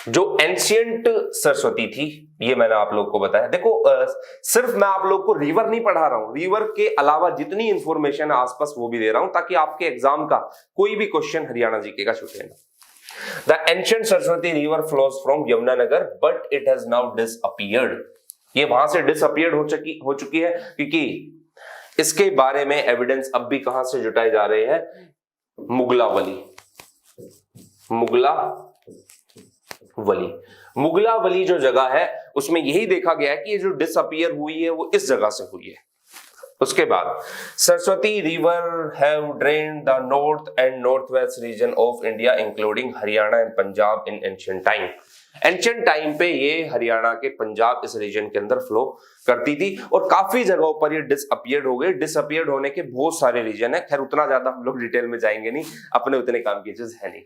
जो एंशियंट सरस्वती थी ये मैंने आप लोग को बताया। देखो सिर्फ मैं आप लोग को रिवर नहीं पढ़ा रहा हूं, रिवर के अलावा जितनी इंफॉर्मेशन है आसपास वो भी दे रहा हूं, ताकि आपके एग्जाम का कोई भी क्वेश्चन हरियाणा जीके का छूटे ना। The ancient Saraswati river flows from Yamunanagar, but it has now disappeared. ये वहां से डिसअपियर्ड हो चुकी है, क्योंकि इसके बारे में एविडेंस अब भी कहां से जुटाए जा रहे हैं, मुगलावली जो जगह है उसमें यही देखा गया है कि ये जो डिसअपियर हुई है वो इस जगह से हुई है। उसके बाद Saraswati river have drained the north and north west region of India including Haryana and Punjab in ancient time. Ancient time पे ये हरियाणा के पंजाब इस रीजन के अंदर फ्लो करती थी, और काफी जगहों पर ये डिसअपियर्ड हो गई। डिसअपियर्ड होने के बहुत सारे रीजन है, खैर उतना ज्यादा हम लोग डिटेल में जाएंगे नहीं, अपने उतने काम की चीज है नहीं।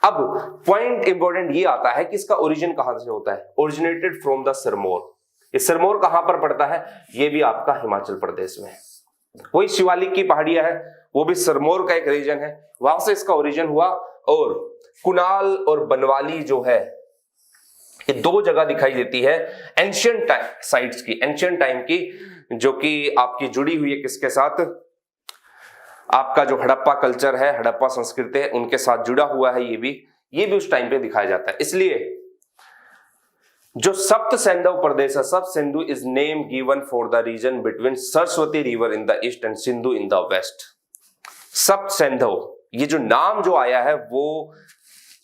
अब पॉइंट इंपॉर्टेंट ये आता है कि इसका ओरिजिन कहां से होता है। Originated from the Sirmaur. ये सिरमौर कहां पर पड़ता है, ये भी आपका हिमाचल प्रदेश में है। वही शिवालिक की पहाड़ियां है, वो भी सिरमौर का एक रीजन है, वहां से इसका ओरिजिन हुआ। और कुनाल और बनवाली जो है, ये दो जगह दिखाई देती है एंशियंट टाइम साइट्स की, एंशियंट टाइम की, जो कि आपकी जुड़ी हुई है किसके साथ, आपका जो हड़प्पा कल्चर है, हड़प्पा संस्कृति है, उनके साथ जुड़ा हुआ है। ये भी उस टाइम पे दिखाया जाता है। इसलिए जो सप्त सिंधु प्रदेश है, सब Sindhu is name given for the region between Saraswati river in the east and Sindhu in the west. Sapta Sindhu, ये जो नाम जो आया है वो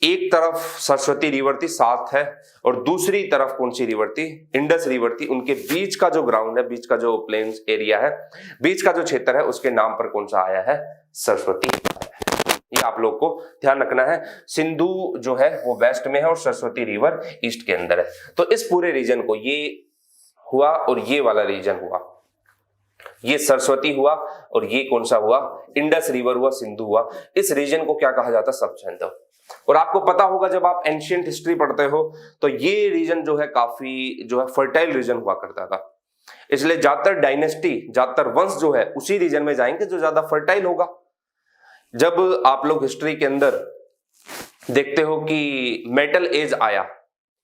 एक तरफ सरस्वती रिवर थी, साथ है, और दूसरी तरफ कौन सी रिवर थी, इंडस रिवर थी। उनके बीच का जो ग्राउंड है, बीच का जो प्लेन्स एरिया है, बीच का जो क्षेत्र है, उसके नाम पर कौन सा आया है, सरस्वती आया है। ये आप लोग को ध्यान रखना है। सिंधु जो है वो वेस्ट में है और सरस्वती रिवर ईस्ट के अंदर है। तो इस पूरे रीजन को, ये हुआ और ये वाला रीजन हुआ, ये सरस्वती हुआ और ये कौन सा हुआ, इंडस रिवर हुआ, सिंधु हुआ। इस रीजन को क्या कहा जाता है, सब सिंधु। और आपको पता होगा जब आप एंशियंट हिस्ट्री पढ़ते हो तो ये रीजन जो है काफी जो है फर्टाइल रीजन हुआ करता था। इसलिए ज्यादातर डायनेस्टी, ज्यादातर वंश जो है उसी रीजन में जाएंगे जो ज्यादा फर्टाइल होगा। जब आप लोग हिस्ट्री के अंदर देखते हो कि मेटल एज आया,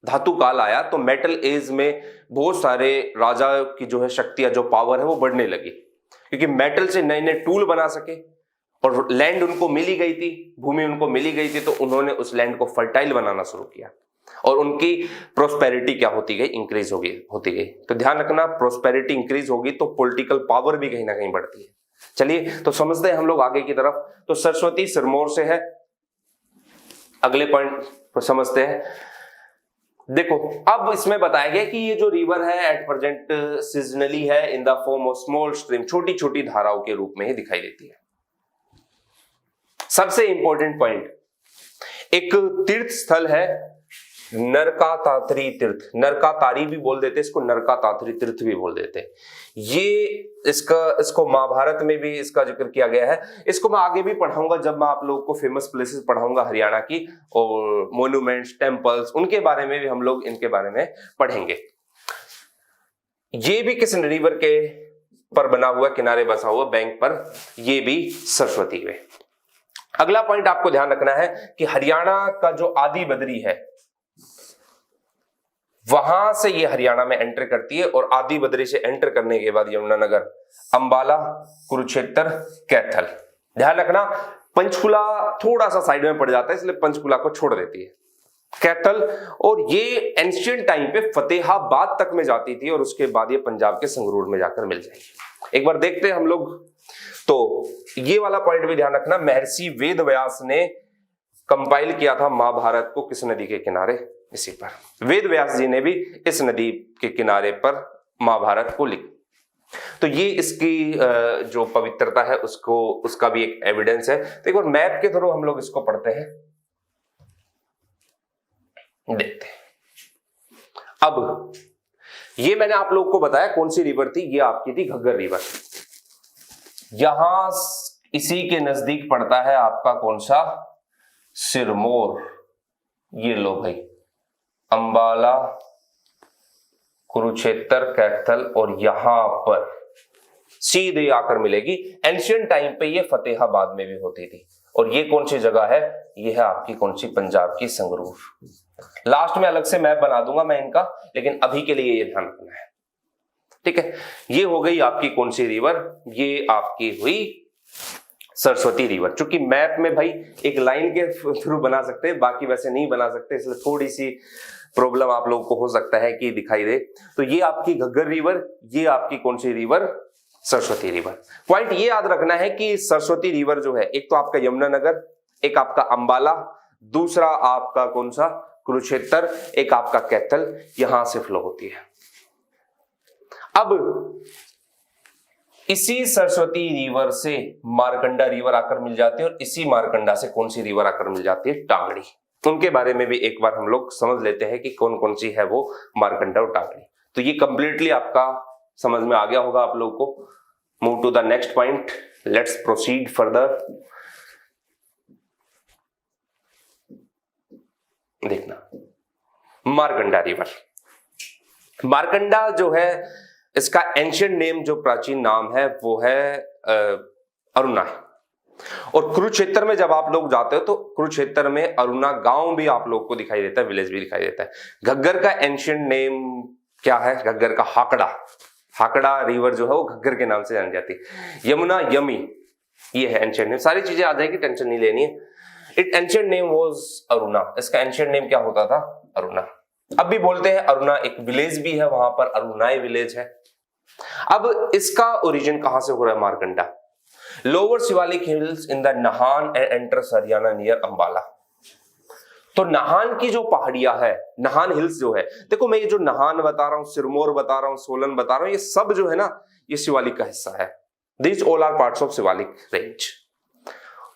धातु काल आया, तो मेटल एज में बहुत सारे राजा की जो है शक्तियां, जो पावर है वो बढ़ने लगी, क्योंकि मेटल से नए नए टूल बना सके और लैंड उनको मिली गई थी, भूमि उनको मिली गई थी, तो उन्होंने उस लैंड को फर्टाइल बनाना शुरू किया और उनकी प्रोस्पेरिटी क्या होती गई, इंक्रीज होती गई। तो ध्यान रखना, प्रोस्पेरिटी इंक्रीज होगी तो पॉलिटिकल पावर भी कहीं ना कहीं बढ़ती है। चलिए तो समझते हैं हम लोग आगे की तरफ। तो सरस्वती सिरमौर से है। अगले पॉइंट को समझते हैं। देखो अब इसमें बताया गया कि ये जो रिवर है एट प्रेजेंट सीजनली है in the form of small stream, छोटी छोटी धाराओं के रूप में ही दिखाई देती है। सबसे इंपॉर्टेंट पॉइंट, एक तीर्थ स्थल है नरकातात्री तीर्थ, नरकातारी भी बोल देते, इसको नरकातात्री तीर्थ भी बोल देते। ये इसको महाभारत में भी इसका जिक्र किया गया है। इसको मैं आगे भी पढ़ाऊंगा जब मैं आप लोगों को फेमस प्लेसेस पढ़ाऊंगा हरियाणा की, और मोन्यूमेंट्स, टेम्पल्स, उनके बारे में भी हम लोग इनके बारे में पढ़ेंगे। ये भी किस रिवर के पर बना हुआ, किनारे बसा हुआ, बैंक पर, ये भी सरस्वती में। अगला पॉइंट आपको ध्यान रखना है कि हरियाणा का जो आदि बद्री है, वहां से ये हरियाणा में एंटर करती है, और आदि बद्री से एंटर करने के बाद यमुनानगर, अंबाला, कुरुक्षेत्र, कैथल। ध्यान रखना पंचकुला थोड़ा सा साइड में पड़ जाता है, इसलिए पंचकुला को छोड़ देती है, कैथल। और ये एंशियंट टाइम पे फतेहाबाद तक में जाती थी, और उसके बाद ये पंजाब के संगरूर में जाकर मिल जाएगी। एक बार देखते हैं हम लोग। तो ये वाला पॉइंट भी ध्यान रखना, महर्षि वेद व्यास ने कंपाइल किया था महाभारत को किस नदी के किनारे, इसी पर। वेद व्यास जी ने भी इस नदी के किनारे पर महाभारत को लिखा। तो ये इसकी जो पवित्रता है उसका भी एक एविडेंस है। तो एक बार मैप के थ्रू हम लोग इसको पढ़ते हैं, देखते हैं। अब ये मैंने आप लोगों को बताया कौन सी रिवर थी, ये आपकी थी घग्गर रिवर। यहां इसी के नजदीक पड़ता है आपका कौन सा, सिरमौर। ये लो भाई, अंबाला, कुरुक्षेत्र, कैथल, और यहां पर सीधे आकर मिलेगी। एंशियंट टाइम पे ये फतेहाबाद में भी होती थी। और ये कौन सी जगह है, ये है आपकी कौन सी, पंजाब की संगरूर। लास्ट में अलग से मैप बना दूंगा मैं इनका, लेकिन अभी के लिए ये ध्यान रखना है, ठीक है। ये हो गई आपकी कौन सी रिवर, ये आपकी हुई सरस्वती रिवर। चूंकि मैप में भाई एक लाइन के थ्रू बना सकते हैं, बाकी वैसे नहीं बना सकते, इसलिए थोड़ी सी प्रॉब्लम आप लोगों को हो सकता है कि दिखाई दे। तो ये आपकी घग्गर रिवर, ये आपकी कौन सी रिवर, सरस्वती रिवर। पॉइंट ये याद रखना है कि सरस्वती रिवर जो है, एक तो आपका यमुनानगर, एक आपका अंबाला, दूसरा आपका कौन सा, कुरुक्षेत्र, एक आपका कैथल, यहां से फ्लो होती है। अब इसी सरस्वती रिवर से मारकंडा रिवर आकर मिल जाती है, और इसी मारकंडा से कौन सी रिवर आकर मिल जाती है, टांगड़ी। उनके बारे में भी एक बार हम लोग समझ लेते हैं कि कौन कौन सी है वो मारकंडा और टांगड़ी। तो ये कंप्लीटली आपका समझ में आ गया होगा आप लोग को। Move to the next point, let's proceed further. देखना मारकंडा रिवर, मारकंडा जो है इसका एंशिएंट नेम, जो प्राचीन नाम है वो है अरुणा। और कुरुक्षेत्र में जब आप लोग जाते हो तो कुरुक्षेत्र में अरुणा गांव भी आप लोग को दिखाई देता है, विलेज भी दिखाई देता है। घग्गर का एंशिएंट नेम क्या है? घग्गर का हाकड़ा, हाकड़ा रिवर जो है वो घग्गर के नाम से जानी जाती है। यमुना यमी, ये है एंशिएंट नेम। सारी चीजें आ जाएगी, टेंशन नहीं लेनी है। It ancient name was Aruna, इसका एंशिएंट नेम क्या होता था? अरुणा। अब भी बोलते हैं अरुणा, एक विलेज भी है वहां पर, अरुणाई विलेज है। अब इसका ओरिजिन कहां से हो रहा है? Markanda. Lower Shivalik hills in the Nahan and enters Haryana near Ambala. तो नाहन की जो पहाड़ियां है, नाहन हिल्स जो है, देखो मैं ये जो नाहन बता रहा हूं, सिरमौर बता रहा हूं, सोलन बता रहा हूं, ये सब जो है ना, ये शिवालिक का हिस्सा है। This all are parts of Shivalik range.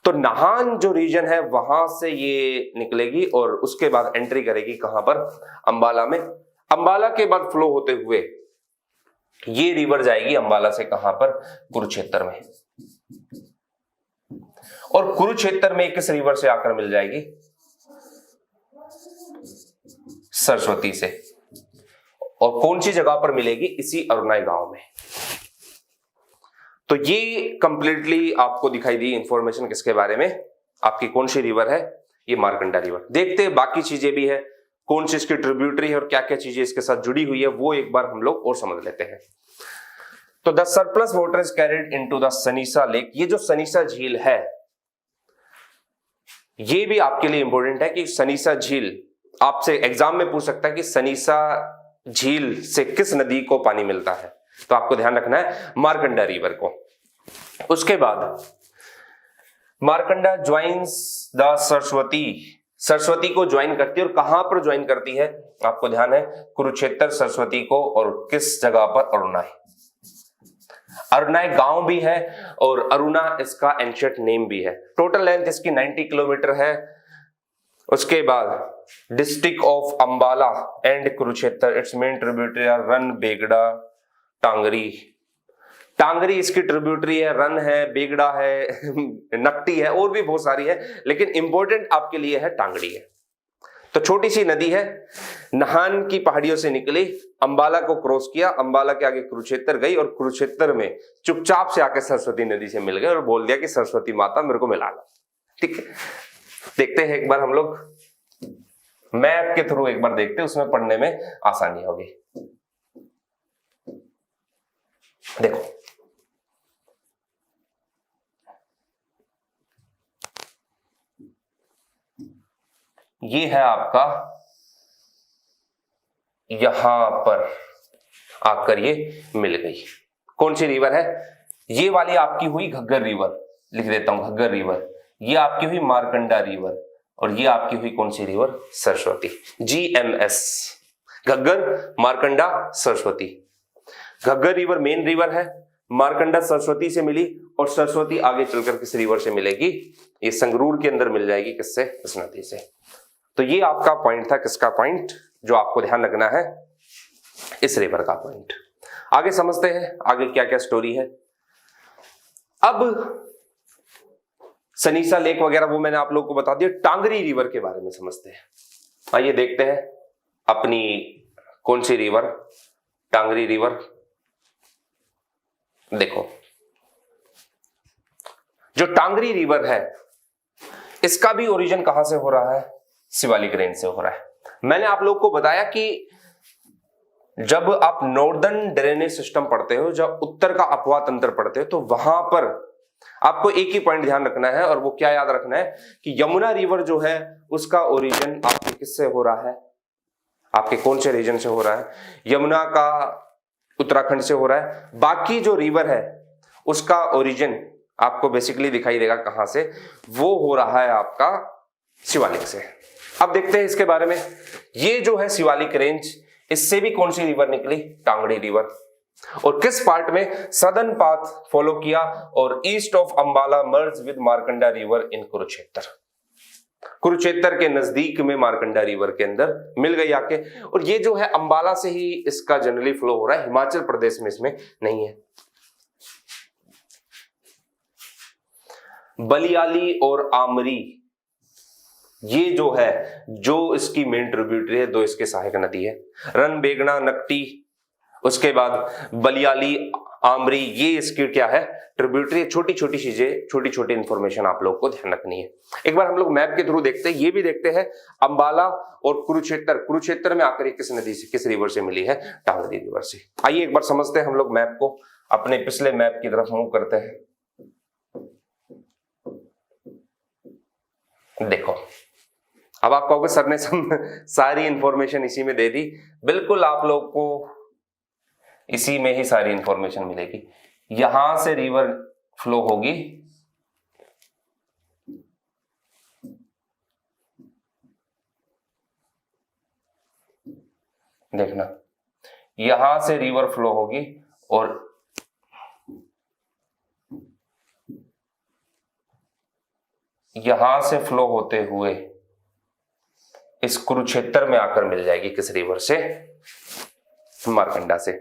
तो नाहन जो रीजन है वहां से ये निकलेगी और उसके बाद एंट्री करेगी कहां पर? अंबाला में। अंबाला के बाद फ्लो होते हुए ये रिवर जाएगी अंबाला से कहां पर? कुरुक्षेत्र में। और कुरुक्षेत्र में किस रिवर से आकर मिल जाएगी? सरस्वती से। और कौन सी जगह पर मिलेगी? इसी अरुणाई गांव में। तो ये कंप्लीटली आपको दिखाई दी इंफॉर्मेशन किसके बारे में? आपकी कौन सी रिवर है? ये मारकंडा रिवर। देखते हैं बाकी चीजें भी है, कौन सी इसकी ट्रिब्यूटरी है और क्या क्या चीजें इसके साथ जुड़ी हुई है, वो एक बार हम लोग और समझ लेते हैं। तो the surplus water is carried into the Sanisa lake. ये जो सनीसा झील है, ये भी आपके लिए इंपॉर्टेंट है कि सनीसा झील, आपसे एग्जाम में पूछ सकता है कि सनीसा झील से किस नदी को पानी मिलता है, तो आपको ध्यान रखना है मारकंडा रिवर को। उसके बाद मारकंडा ज्वाइंस द सरस्वती, सरस्वती को ज्वाइन करती है। और कहां पर ज्वाइन करती है? आपको ध्यान है, कुरुक्षेत्र सरस्वती को, और किस जगह पर? अरुणाई। अरुणाई गांव भी है और अरुणा इसका एंशिएंट नेम भी है। टोटल लेंथ इसकी 90 किलोमीटर है। उसके बाद district of Ambala and Kurukshetra, its main tributary are run, Begda, Tangri. Tangri इसकी ट्रिब्यूटरी है, रन है, बेगड़ा है, नकटी है, और भी बहुत सारी है, लेकिन इंपॉर्टेंट आपके लिए है टांगड़ी है। तो छोटी सी नदी है, नाहन की पहाड़ियों से निकली, अंबाला को क्रॉस किया, अंबाला के आगे कुरुक्षेत्र गई और कुरुक्षेत्र में चुपचाप से आके सरस्वती नदी से मिल गए और बोल दिया कि सरस्वती माता मेरे को मिला लो। ठीक है, देखते हैं एक बार हम लोग मैप के थ्रू एक बार देखते हैं, उसमें पढ़ने में आसानी होगी। देखो ये है आपका, यहां पर आकर ये मिल गई। कौन सी रिवर है? ये वाली आपकी हुई घग्गर रिवर, लिख देता हूं घग्गर रिवर। ये आपकी हुई मारकंडा रिवर और ये आपकी हुई कौन सी river? Saraswati. GMS, Ghaggar, Markanda, Saraswati. Ghaggar river main river है, मारकंडा सरस्वती से मिली और सरस्वती आगे चलकर किस रिवर से मिलेगी? ये संगरूर के अंदर मिल जाएगी, किससे? इस नदी से। तो ये आपका पॉइंट था, किसका पॉइंट जो आपको ध्यान रखना है? इस रिवर का पॉइंट। आगे समझते हैं आगे क्या क्या स्टोरी है। अब सनीसा लेक वगैरह वो मैंने आप लोगों को बता दिया। टांगरी रिवर के बारे में समझते हैं। आइए देखते हैं अपनी कौन सी रिवर? टांगरी रिवर। देखो जो टांगरी रिवर है इसका भी ओरिजिन कहां से हो रहा है? शिवालिक रेंज से हो रहा है। मैंने आप लोगों को बताया कि जब आप नॉर्दर्न ड्रेनेज सिस्टम पढ़ते हो, जब उत्तर का अपवाह तंत्र पढ़ते हो, तो वहां पर आपको एक ही पॉइंट ध्यान रखना है, और वो क्या याद रखना है कि यमुना रिवर जो है उसका ओरिजिन आपके किससे हो रहा है? आपके कौन से रीजन से हो रहा है? यमुना का उत्तराखंड से हो रहा है। बाकी जो रिवर है उसका ओरिजिन आपको बेसिकली दिखाई देगा कहां से? वो हो रहा है आपका शिवालिक से। अब देखते हैं इसके बारे में। ये जो है शिवालिक रेंज, इससे भी कौन सी रिवर निकली? टांगड़ी रिवर। और किस पार्ट में? सदर्न पाथ फॉलो किया और east of Ambala merge with Markanda river in Kurukshetra. Kurukshetra के नजदीक में मारकंडा रिवर के अंदर मिल गई आके। और ये जो है अंबाला से ही इसका जनरली फ्लो हो रहा है, हिमाचल प्रदेश में इसमें नहीं है। बलियाली और आमरी, ये जो है, जो इसकी मेन ट्रिब्यूटरी है, दो इसके सहायक नदी है, रन, बेगड़ा, नकटी, उसके बाद बलियाली, आमरी, ये इसकी क्या है, ट्रिब्यूटरी। छोटी छोटी चीजें, छोटी छोटी इंफॉर्मेशन आप लोग को ध्यान रखनी है। एक बार हम लोग मैप के थ्रू देखते हैं, ये भी देखते हैं अंबाला और कुरुक्षेत्र। कुरुक्षेत्र में आकर ये किस नदी से, किस रिवर से मिली है, टांगरी रिवर से। आइए एक बार समझते हैं हम लोग मैप को, अपने पिछले मैप की तरफ मूव करते हैं। देखो अब आप कहोगे सर ने सारी इंफॉर्मेशन इसी में दे दी। बिल्कुल आप लोग को इसी में ही सारी इंफॉर्मेशन मिलेगी। यहां से रिवर फ्लो होगी, देखना, यहां से रिवर फ्लो होगी और यहां से फ्लो होते हुए इस कुरुक्षेत्र में आकर मिल जाएगी किस रिवर से, मारकंडा से।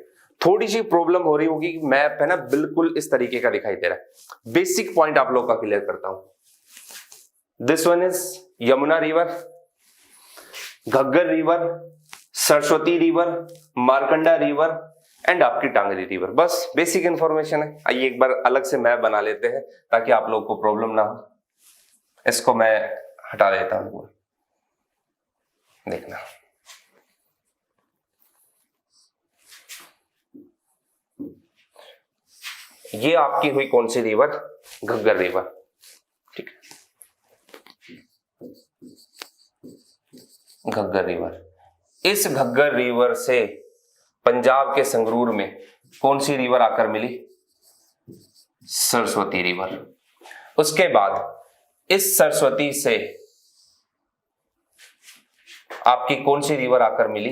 थोड़ी सी प्रॉब्लम हो रही होगी कि मैप है ना बिल्कुल इस तरीके का दिखाई दे रहा है। बेसिक पॉइंट आप लोग का क्लियर करता हूं। This one is Yamuna river, Ghaggar river, Saraswati river, Markanda river and आपकी टांगरी रिवर। बस बेसिक इंफॉर्मेशन है। आइए एक बार अलग से मैप बना लेते हैं ताकि आप लोग को प्रॉब्लम ना हो। इसको मैं हटा देता हूं, देखना। ये आपकी हुई कौन सी रिवर, घग्गर रिवर, ठीक है, घग्गर रिवर। इस घग्गर रिवर से पंजाब के संगरूर में कौन सी रिवर आकर मिली, सरस्वती रिवर। उसके बाद इस सरस्वती से आपकी कौन सी रिवर आकर मिली,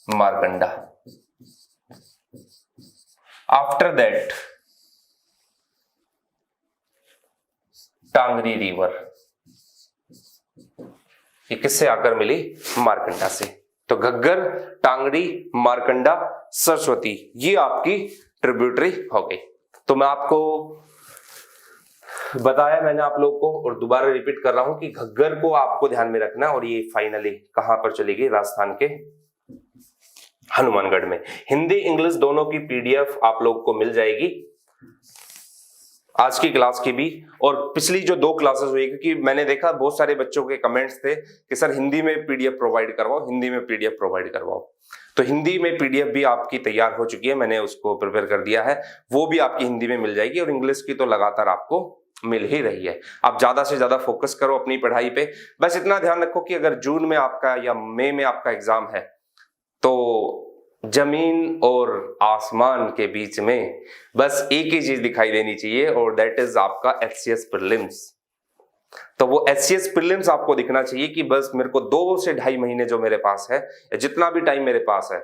Markanda. After that Tangri river, ये किससे आकर मिली, मारकंडा से। तो घग्गर, टांगरी, मारकंडा, सरस्वती, ये आपकी ट्रिब्यूटरी हो गई। तो मैं आपको बताया मैंने आप लोग को, और दोबारा रिपीट कर रहा हूं कि घग्गर को आपको ध्यान में रखना। और ये फाइनली कहां पर चलेगी, राजस्थान के हनुमानगढ़ में। हिंदी इंग्लिश दोनों की पीडीएफ आप लोग को मिल जाएगी, आज की क्लास की भी और पिछली जो 2 क्लासेस हुई। क्योंकि मैंने देखा बहुत सारे बच्चों के कमेंट्स थे कि सर हिंदी में पीडीएफ प्रोवाइड करवाओ, हिंदी में पीडीएफ प्रोवाइड करवाओ। तो हिंदी में पीडीएफ भी आपकी तैयार हो चुकी है, मैंने उसको प्रिपेयर कर दिया है, वो भी आपकी हिंदी में मिल जाएगी। और इंग्लिश की तो लगातार आपको मिल ही रही है। आप ज्यादा से ज्यादा फोकस करो अपनी पढ़ाई पे। बस इतना ध्यान रखो कि अगर जून में आपका या मई में आपका एग्जाम है तो जमीन और आसमान के बीच में बस एक ही चीज दिखाई देनी चाहिए, और दैट इज आपका एचसीएस प्रीलिम्स। तो वो एचसीएस प्रीलिम्स आपको दिखना चाहिए कि बस मेरे को 2 से 2.5 महीने जो मेरे पास है, जितना भी टाइम मेरे पास है,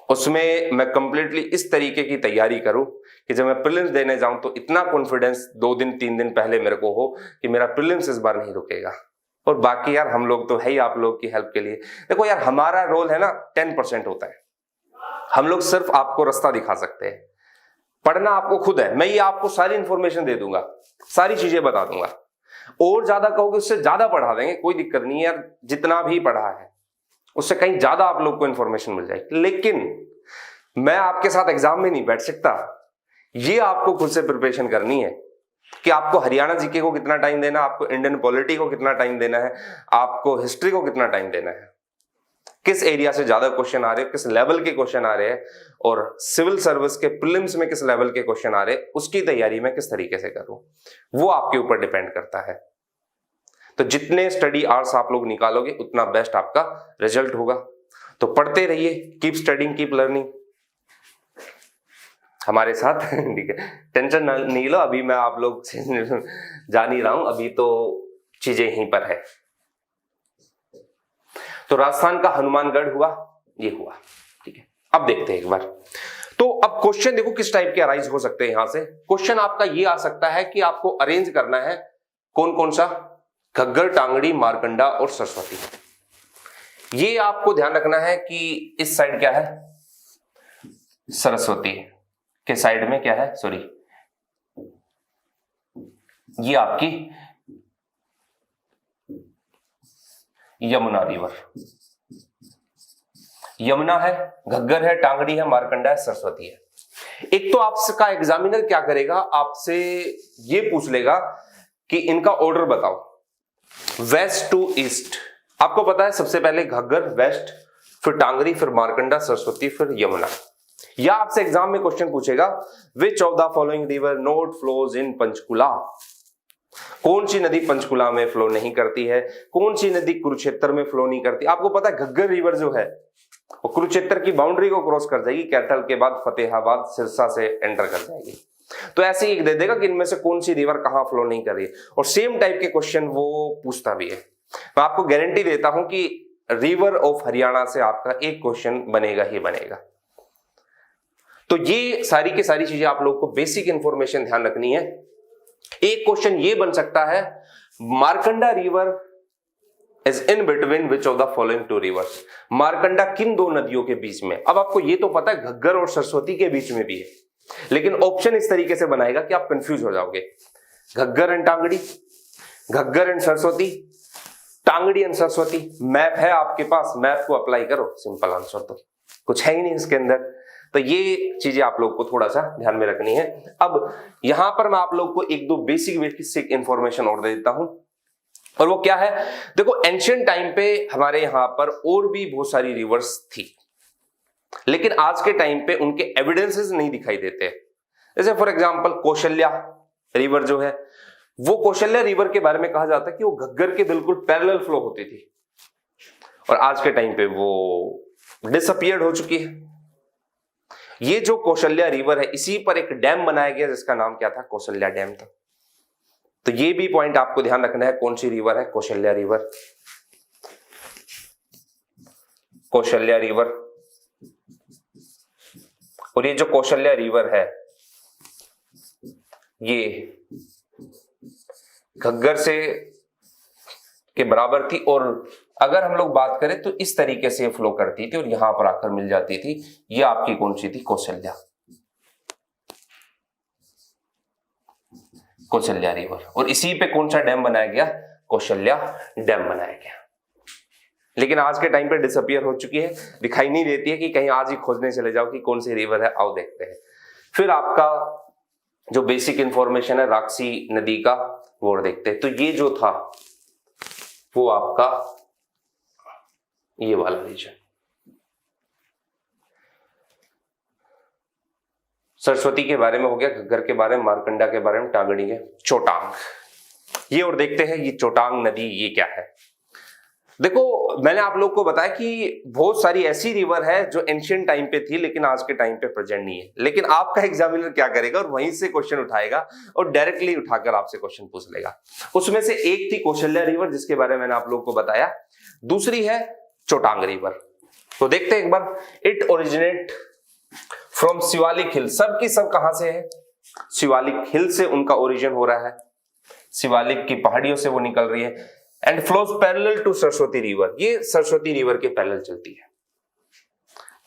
उसमें मैं कंप्लीटली इस तरीके की तैयारी करूं कि जब मैं प्रीलिम्स देने जाऊं तो इतना कॉन्फिडेंस 2 दिन 3 दिन पहले मेरे को हो कि मेरा प्रीलिम्स इस बार नहीं रुकेगा। और बाकी यार हम लोग तो है ही आप लोग की हेल्प के लिए। देखो यार हमारा रोल है ना 10% होता है, हम लोग सिर्फ आपको रास्ता दिखा सकते हैं, पढ़ना आपको खुद है। मैं ये आपको सारी इंफॉर्मेशन दे दूंगा, सारी चीजें बता दूंगा, और ज्यादा कहोगे उससे ज्यादा पढ़ा देंगे, कोई दिक्कत नहीं है यार। जितना भी पढ़ा है उससे कहीं ज्यादा आप लोग को इंफॉर्मेशन मिल जाएगी। लेकिन मैं आपके साथ एग्जाम में नहीं बैठ सकता, ये आपको खुद से प्रिपरेशन करनी है कि आपको हरियाणा जीके को कितना टाइम देना है, आपको इंडियन पॉलिटी को कितना टाइम देना है, आपको हिस्ट्री को कितना टाइम देना है, किस एरिया से ज्यादा क्वेश्चन आ रहे हैं, किस लेवल के क्वेश्चन आ रहे हैं, और सिविल सर्विस के प्रीलिम्स में किस लेवल के क्वेश्चन आ रहे हैं, उसकी तैयारी मैं किस तरीके से करूं, वो आपके ऊपर डिपेंड करता है। तो जितने स्टडी आवर्स आप लोग निकालोगे उतना बेस्ट आपका रिजल्ट होगा। तो पढ़ते रहिए, कीप स्टडिंग, कीप लर्निंग हमारे साथ, ठीक है। टेंशन नहीं लो, अभी मैं आप लोग से जा नहीं रहा हूं, अभी तो चीजें यहीं पर है। तो राजस्थान का हनुमानगढ़ हुआ, ये हुआ, ठीक है। अब देखते हैं एक बार। तो अब क्वेश्चन देखो किस टाइप के अराइज हो सकते हैं। यहां से क्वेश्चन आपका ये आ सकता है कि आपको अरेंज करना है कौन कौन सा, घग्गर, टांगड़ी, मारकंडा और सरस्वती। ये आपको ध्यान रखना है कि इस साइड क्या है, सरस्वती के साइड में क्या है, सॉरी, ये आपकी यमुना रिवर, यमुना है, घग्गर है, टांगड़ी है, मारकंडा है, सरस्वती है। एक तो आपका एग्जामिनर क्या करेगा, आपसे ये पूछ लेगा कि इनका ऑर्डर बताओ वेस्ट टू ईस्ट। आपको पता है सबसे पहले घग्गर वेस्ट, फिर टांगरी, फिर मारकंडा, सरस्वती, फिर यमुना। या आपसे एग्जाम में क्वेश्चन पूछेगा विच of the following river not flows in Panchkula. कौन सी नदी पंचकुला में फ्लो नहीं करती है, कौन सी नदी कुरुक्षेत्र में फ्लो नहीं करती। आपको पता है घग्गर रिवर जो है वो कुरुक्षेत्र की बाउंड्री को क्रॉस कर जाएगी, कैथल के बाद फतेहाबाद सिरसा से एंटर कर जाएगी। तो ऐसे ही दे देगा कि इनमें से कौन सी रिवर कहां फ्लो नहीं कर रही है, और सेम टाइप के क्वेश्चन वो पूछता भी है। मैं आपको गारंटी देता हूं कि रिवर ऑफ हरियाणा से आपका एक क्वेश्चन बनेगा ही बनेगा। तो ये सारी की सारी चीजें आप लोग को बेसिक इंफॉर्मेशन ध्यान रखनी है। एक क्वेश्चन ये बन सकता है Markanda river is in between which of the following two rivers. Markanda किन दो नदियों के बीच में। अब आपको ये तो पता है घग्गर और सरस्वती के बीच में भी है, लेकिन ऑप्शन इस तरीके से बनाएगा कि आप कंफ्यूज हो जाओगे। Ghaggar and Tangri, Ghaggar and Saraswati, Tangri and Saraswati. Map है आपके पास, मैप को अप्लाई करो, सिंपल आंसर तो कुछ है ही नहीं इसके अंदर। तो ये चीजें आप लोग को थोड़ा सा ध्यान में रखनी है। अब यहां पर मैं आप लोग को एक दो बेसिक इंफॉर्मेशन और दे देता हूं, और वो क्या है, देखो एंशिएंट टाइम पे हमारे यहां पर और भी बहुत सारी रिवर्स थी, लेकिन आज के टाइम पे उनके एविडेंसेस नहीं दिखाई देते। जैसे फॉर एग्जांपल कौशल्या रिवर जो है, वो कौशल्या रिवर के बारे में कहा जाता है कि वो घग्गर के बिल्कुल पैरेलल फ्लो होती थी, और आज के टाइम पे वो डिसअपियर्ड हो चुकी है। ये जो कौशल्या रिवर है, इसी पर एक डैम बनाया गया जिसका नाम क्या था, कौशल्या डैम था। तो ये भी पॉइंट आपको ध्यान रखना है, कौन सी रिवर है, कौशल्या रिवर। कौशल्या रिवर, और ये जो कौशल्या रिवर है ये घग्गर से के बराबर थी, और अगर हम लोग बात करें तो इस तरीके से फ्लो करती थी और यहां पर आकर मिल जाती थी। ये आपकी कौन सी थी, कौशल्या, कौशल्या रिवर। और इसी पे कौन सा डैम बनाया गया, कौशल्या डैम बनाया गया। लेकिन आज के टाइम पे डिसअपियर हो चुकी है, दिखाई नहीं देती है कि कहीं आज ही खोजने चले जाओ कि कौन सी रिवर है, आओ देखते हैं। फिर आपका जो बेसिक इंफॉर्मेशन है राक्षसी नदी का, वो देखते हैं। तो ये जो था वो आपका ये वाला रीजन, सरस्वती के बारे में हो गया, घग्गर के बारे में, मारकंडा के बारे में, टांगड़ी के, चोटांग। ये और देखते हैं ये चोटांग नदी ये क्या है। देखो मैंने आप लोग को बताया कि बहुत सारी ऐसी रिवर है जो एंशिएंट टाइम पे थी लेकिन आज के टाइम पे प्रेजेंट नहीं है। लेकिन आपका एग्जामिनर क्या करेगा, और वहीं से क्वेश्चन उठाएगा और डायरेक्टली उठाकर आपसे क्वेश्चन पूछ लेगा। उसमें से एक थी कौशल्या रिवर जिसके बारे में मैंने आप लोग को बताया, दूसरी है चोटांग रिवर। तो देखते हैं एक बार। इट ओरिजिनेट फ्रॉम शिवालिक हिल। सब की सब कहां से है, शिवालिक हिल से उनका ओरिजिन हो रहा है, शिवालिक की पहाड़ियों से वो निकल रही है। And flows parallel to Saraswati river, ये सरस्वती रिवर के पैरेलल चलती है।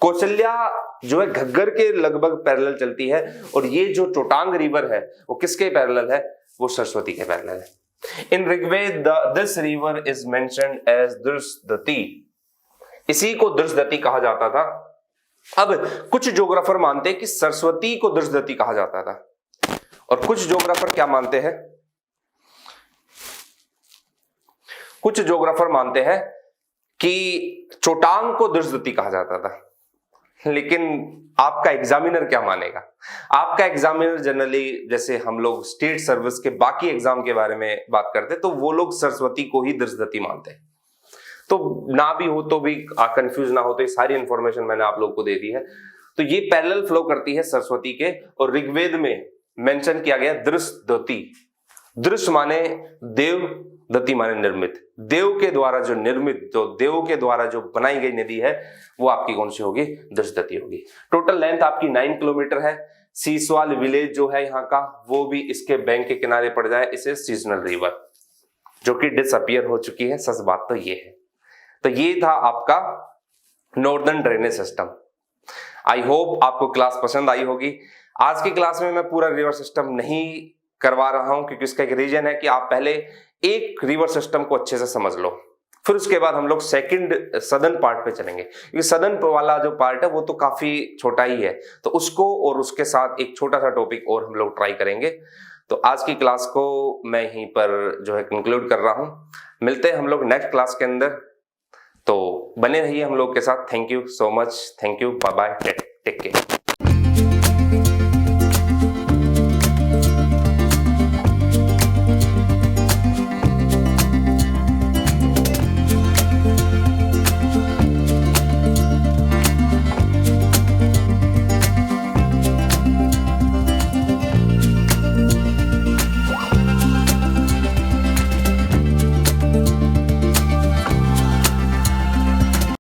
कौशल्या जो है घग्गर के लगभग पैरेलल चलती है, और ये जो चोटांग रिवर है वो किसके पैरेलल है, वो सरस्वती के पैरेलल है। In Rigveda this river is mentioned as Drishadvati. इसी को दृशदती कहा जाता था। अब कुछ ज्योग्राफर मानते हैं कि सरस्वती को दृशदती कहा जाता था, और कुछ ज्योग्राफर क्या मानते हैं, कुछ ज्योग्राफर मानते हैं कि चोटांग को दृशदती कहा जाता था। लेकिन आपका एग्जामिनर क्या मानेगा, आपका एग्जामिनर जनरली जैसे हम लोग स्टेट सर्विस के बाकी एग्जाम के बारे में बात करते तो वो लोग सरस्वती को ही दृशदती मानते हैं। तो ना भी हो तो भी कंफ्यूज ना हो, तो ये सारी इंफॉर्मेशन मैंने आप लोग को दे दी है। तो ये पैरेलल फ्लो करती है सरस्वती के, और ऋग्वेद में मेंशन किया गया दृशदती। दृश्य माने देव, दती माने निर्मित। देव के द्वारा जो निर्मित, जो देव के द्वारा जो बनाई गई नदी है वो आपकी कौन सी होगी, दृशदती होगी। टोटल लेंथ आपकी 9 किलोमीटर है। सीसवाल विलेज जो है यहाँ का, वो भी इसके बैंक के किनारे पड़ जाए, इसे सीजनल रिवर, जो कि डिसअपियर हो चुकी है। सच बात तो ये है। तो ये था आपका northern drainage system. I hope आपको क्लास पसंद आई होगी। आज की क्लास में मैं पूरा रिवर सिस्टम नहीं करवा रहा हूं, क्योंकि इसका एक रीजन है कि आप पहले एक रिवर सिस्टम को अच्छे से समझ लो, फिर उसके बाद हम लोग सेकंड सदर्न पार्ट पे चलेंगे, क्योंकि सदर्न वाला जो पार्ट है वो तो काफी छोटा ही है, तो उसको और उसके साथ एक छोटा सा टॉपिक और हम लोग ट्राई करेंगे। तो आज की क्लास को मैं यहीं पर जो है कंक्लूड कर रहा हूं। मिलते हैं हम लोग नेक्स्ट क्लास के अंदर, तो बने रहिए हम लोग के साथ। Thank you so much, thank you, bye bye, take care.